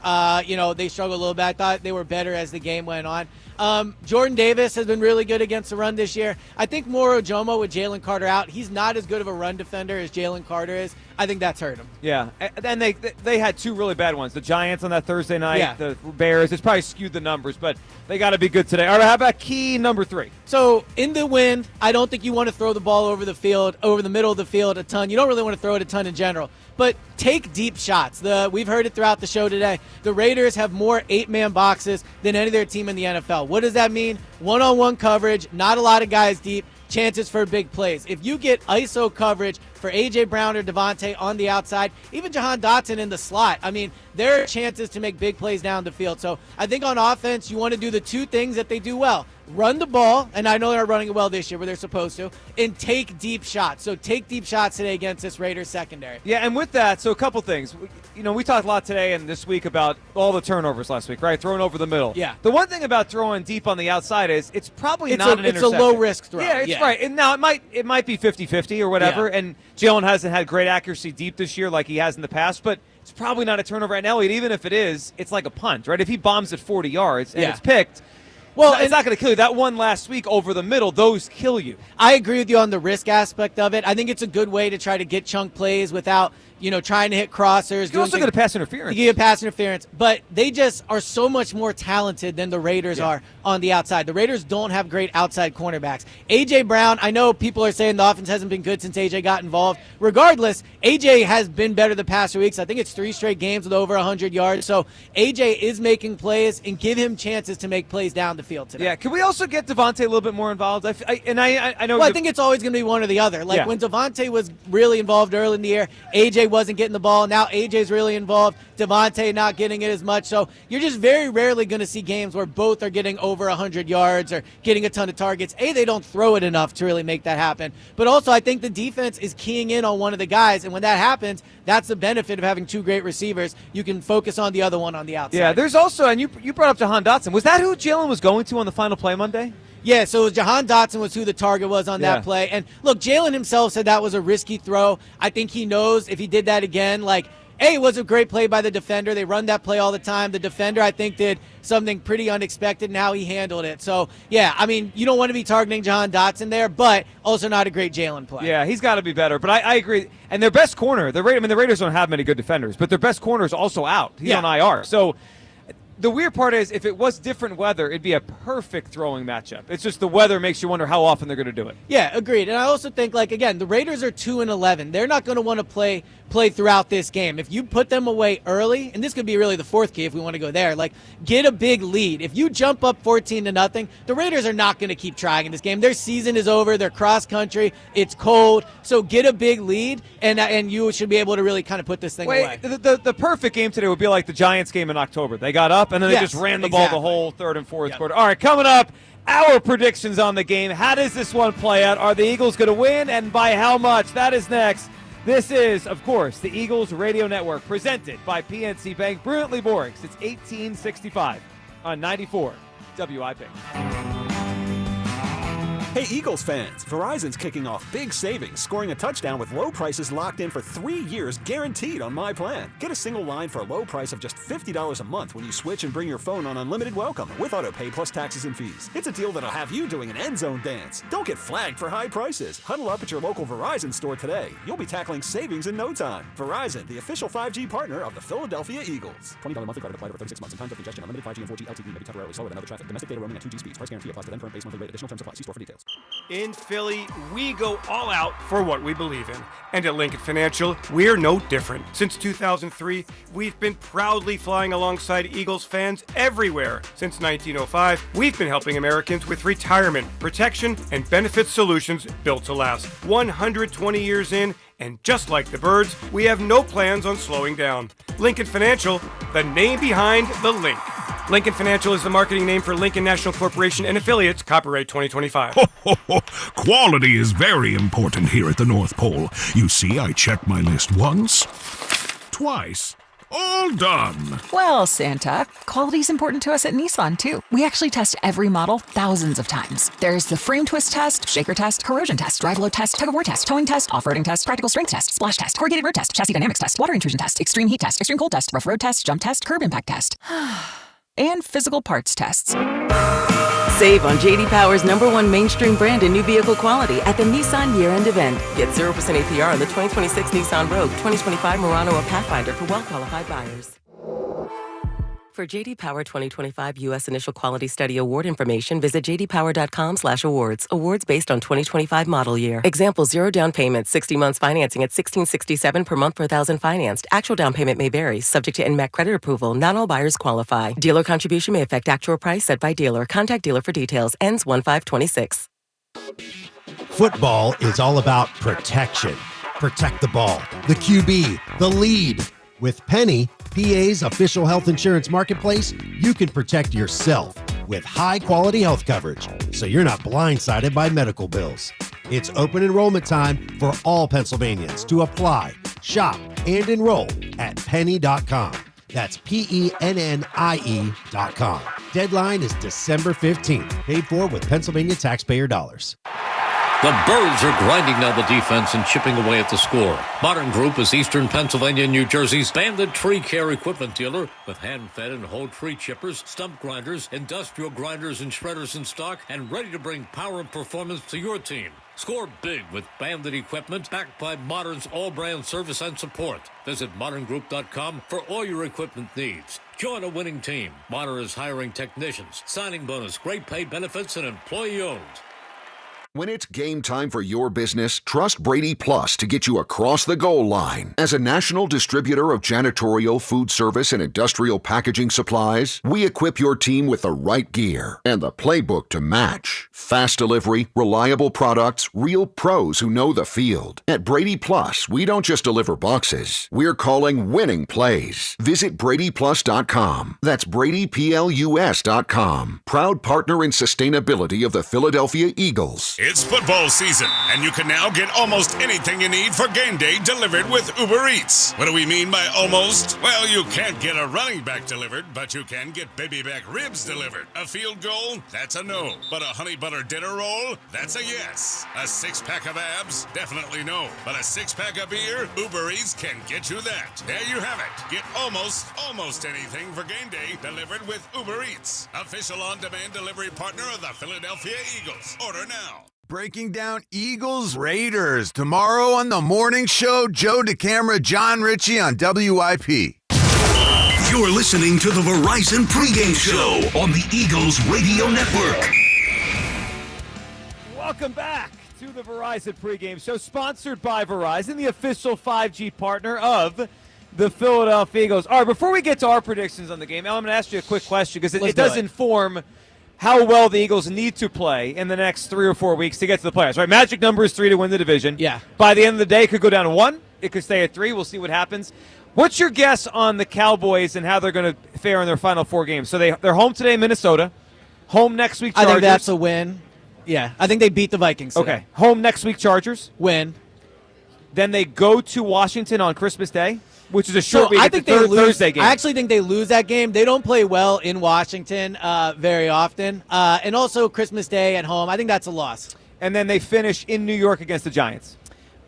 they struggled a little bit. I thought they were better as the game went on. Jordan Davis has been really good against the run this year. I think Moro Ojomo with Jalen Carter out, he's not as good of a run defender as Jalen Carter is. I think that's hurt him. Yeah, and they had two really bad ones. The Giants on that Thursday night, the Bears. It's probably skewed the numbers, but they got to be good today. All right, how about key number 3? So in the wind, I don't think you want to throw the ball over the field, over the middle of the field a ton. You don't really want to throw it a ton in general. But take deep shots. We've heard it throughout the show today. The Raiders have more 8-man boxes than any other team in the NFL. What does that mean? One-on-one coverage, not a lot of guys deep, chances for big plays. If you get ISO coverage for A.J. Brown or Devontae on the outside, even Jahan Dotson in the slot, I mean, there are chances to make big plays down the field. So I think on offense, you want to do the two things that they do well. Run the ball, and I know they're running it well this year, but they're supposed to, and take deep shots. So take deep shots today against this Raiders secondary. Yeah, and with that, so a couple things. We talked a lot today and this week about all the turnovers last week, right? Throwing over the middle. Yeah. The one thing about throwing deep on the outside is it's probably not an interception. It's a low-risk throw. Yeah, it's right. And now it might be 50-50 or whatever, and Jalen hasn't had great accuracy deep this year like he has in the past, but it's probably not a turnover right now. Even if it is, it's like a punt, right? If he bombs at 40 yards and it's picked, well, it's not going to kill you. That one last week over the middle, those kill you. I agree with you on the risk aspect of it. I think it's a good way to try to get chunk plays without, trying to hit crossers. You also get a pass interference. You get a pass interference. But they just are so much more talented than the Raiders are on the outside. The Raiders don't have great outside cornerbacks. A.J. Brown, I know people are saying the offense hasn't been good since A.J. got involved. Regardless, A.J. has been better the past 2 weeks. I think it's 3 straight games with over 100 yards. So A.J. is making plays, and give him chances to make plays down the field today. Yeah, can we also get Devontae a little bit more involved? I know. Well, I think it's always going to be one or the other. When Devontae was really involved early in the year, A.J. wasn't getting the ball. Now A.J.'s really involved. Devontae not getting it as much. So you're just very rarely going to see games where both are getting over 100 yards or getting a ton of targets. They don't throw it enough to really make that happen. But also, I think the defense is keying in on one of the guys. And when that happens, that's the benefit of having 2 great receivers. You can focus on the other one on the outside. Yeah, there's also, and you brought up Jahan Dotson. Was that who Jalen was going to on the final play Monday? Yeah, so Jahan Dotson was who the target was on that play. And look, Jalen himself said that was a risky throw. I think he knows if he did that again, it was a great play by the defender. They run that play all the time. The defender, I think, did something pretty unexpected in how he handled it. So, yeah, I mean, you don't want to be targeting Jahan Dotson there, but also not a great Jalen play. Yeah, he's got to be better. But I agree. And their best corner, the Raiders don't have many good defenders, but their best corner is also out. He's on IR. So the weird part is, if it was different weather, it'd be a perfect throwing matchup. It's just the weather makes you wonder how often they're going to do it. Yeah, agreed. And I also think, again, the Raiders are 2-11. They're not going to want to play throughout this game. If you put them away early, and this could be really the fourth key if we want to go there, get a big lead. If you jump up 14-0, the Raiders are not going to keep trying in this game. Their season is over. They're cross country. It's cold. So get a big lead, and you should be able to really kind of put this thing away. The perfect game today would be like the Giants game in October. They got up, and then they just ran the ball the whole third and fourth quarter. All right, coming up, our predictions on the game. How does this one play out? Are the Eagles going to win, and by how much? That is next. This is, of course, the Eagles Radio Network, presented by PNC Bank. Brilliantly boring. It's 1865 on 94 WIP. Hey, Eagles fans, Verizon's kicking off big savings, scoring a touchdown with low prices locked in for 3 years guaranteed on my plan. Get a single line for a low price of just $50 a month when you switch and bring your phone on unlimited welcome with auto pay plus taxes and fees. It's a deal that'll have you doing an end zone dance. Don't get flagged for high prices. Huddle up at your local Verizon store today. You'll be tackling savings in no time. Verizon, the official 5G partner of the Philadelphia Eagles. $20 monthly credit applied over 36 months and times of congestion. Unlimited 5G and 4G LTE may be temporarily slower than other traffic. Domestic data roaming at 2G speeds. Price guarantee applies to then current base monthly rate. Additional terms apply. See store for details. In Philly, we go all out for what we believe in. And at Lincoln Financial, we're no different. Since 2003, we've been proudly flying alongside Eagles fans everywhere. Since 1905, we've been helping Americans with retirement, protection, and benefit solutions built to last. 120 years in, and just like the birds, we have no plans on slowing down. Lincoln Financial, the name behind the Linc. Lincoln Financial is the marketing name for Lincoln National Corporation and affiliates, copyright 2025. Quality is very important here at the North Pole. You see, I checked my list once, twice. All done. Well, Santa, quality's important to us at Nissan, too. We actually test every model thousands of times. There's the frame twist test, shaker test, corrosion test, drive load test, tug-of-war test, towing test, off-roading test, practical strength test, splash test, corrugated road test, chassis dynamics test, water intrusion test, extreme heat test, extreme cold test, rough road test, jump test, curb impact test. And physical parts tests. Save on J.D. Power's #1 mainstream brand in new vehicle quality at the Nissan year-end event. Get 0% APR on the 2026 Nissan Rogue, 2025 Murano, or Pathfinder for well-qualified buyers. For J.D. Power 2025 U.S. Initial Quality Study Award information, visit jdpower.com/awards. Awards based on 2025 model year. Example: 0 down payment, 60 months financing at $1,667 per month per thousand financed. Actual down payment may vary, subject to NMAC credit approval. Not all buyers qualify. Dealer contribution may affect actual price set by dealer. Contact dealer for details. Ends 1/5/26. Football is all about protection. Protect the ball, the QB, the lead. With Penny, PA's official health insurance marketplace, you can protect yourself with high-quality health coverage, so you're not blindsided by medical bills. It's open enrollment time for all Pennsylvanians to apply, shop, and enroll at penny.com. That's PENNIE.com. Deadline is December 15th. Paid for with Pennsylvania taxpayer dollars. The Birds are grinding down the defense and chipping away at the score. Modern Group is Eastern Pennsylvania and New Jersey's banded tree care equipment dealer with hand-fed and whole tree chippers, stump grinders, industrial grinders, and shredders in stock and ready to bring power and performance to your team. Score big with banded equipment backed by Modern's all-brand service and support. Visit moderngroup.com for all your equipment needs. Join a winning team. Modern is hiring technicians, signing bonus, great pay benefits, and employee-owned. When it's game time for your business, trust Brady Plus to get you across the goal line. As a national distributor of janitorial, food service, and industrial packaging supplies, we equip your team with the right gear and the playbook to match. Fast delivery, reliable products, real pros who know the field. At Brady Plus, we don't just deliver boxes. We're calling winning plays. Visit BradyPlus.com. That's BradyPlus.com. Proud partner in sustainability of the Philadelphia Eagles. It's football season, and you can now get almost anything you need for game day delivered with Uber Eats. What do we mean by almost? Well, you can't get a running back delivered, but you can get baby back ribs delivered. A field goal? That's a no. But a honey butter dinner roll? That's a yes. A six-pack of abs? Definitely no. But a six-pack of beer? Uber Eats can get you that. There you have it. Get almost anything for game day delivered with Uber Eats. Official on-demand delivery partner of the Philadelphia Eagles. Order now. Breaking down Eagles Raiders tomorrow on the morning show. Joe DeCamara, John Ritchie on WIP. You're listening to the Verizon Pregame Show on the Eagles Radio Network. Welcome back to the Verizon Pregame Show, sponsored by Verizon, the official 5G partner of the Philadelphia Eagles. All right, before we get to our predictions on the game, Al, I'm going to ask you a quick question because it does inform how well the Eagles need to play in the next 3 or 4 weeks to get to the playoffs. Right? Magic number is 3 to win the division. Yeah. By the end of the day, it could go down to 1. It could stay at 3. We'll see what happens. What's your guess on the Cowboys and how they're going to fare in their final 4 games? So they're home today in Minnesota, home next week Chargers. I think that's a win. Yeah, I think they beat the Vikings today. Okay, home next week Chargers. Win. Then they go to Washington on Christmas Day, which is a short week. I think they lose. Thursday game. I actually think they lose that game. They don't play well in Washington very often. And also Christmas Day at home. I think that's a loss. And then they finish in New York against the Giants.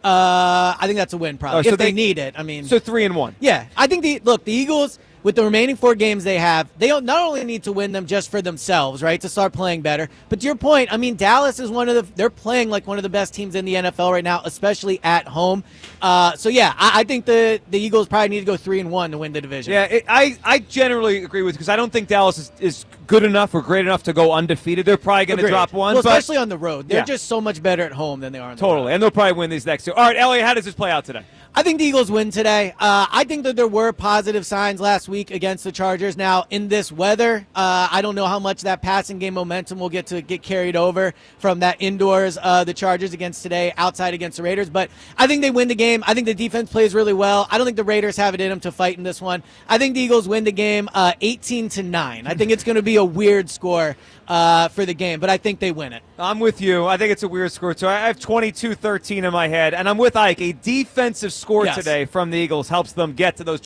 I think that's a win, probably, so if they need it. I mean, so 3-1. Yeah, I think the Eagles, with the remaining 4 games they have, they don't not only need to win them just for themselves, right, to start playing better. But to your point, I mean, Dallas is they're playing like one of the best teams in the NFL right now, especially at home. So yeah, I think the Eagles probably need to go 3-1 to win the division. Yeah, I generally agree with you because I don't think Dallas is good enough or great enough to go undefeated. They're probably going to drop one. Well, especially on the road. They're just so much better at home than they are on the road. Totally, and they'll probably win these next 2. All right, Elliot, how does this play out today? I think the Eagles win today. I think that there were positive signs last week against the Chargers. Now, in this weather, I don't know how much that passing game momentum will get carried over from that indoors, the Chargers against today, outside against the Raiders. But I think they win the game. I think the defense plays really well. I don't think the Raiders have it in them to fight in this one. I think the Eagles win the game 18-9. I think it's going to be a weird score for the game, but I think they win it. I'm with you. I think it's a weird score, too. I have 22-13 in my head, and I'm with Ike. A defensive score today from the Eagles helps them get to those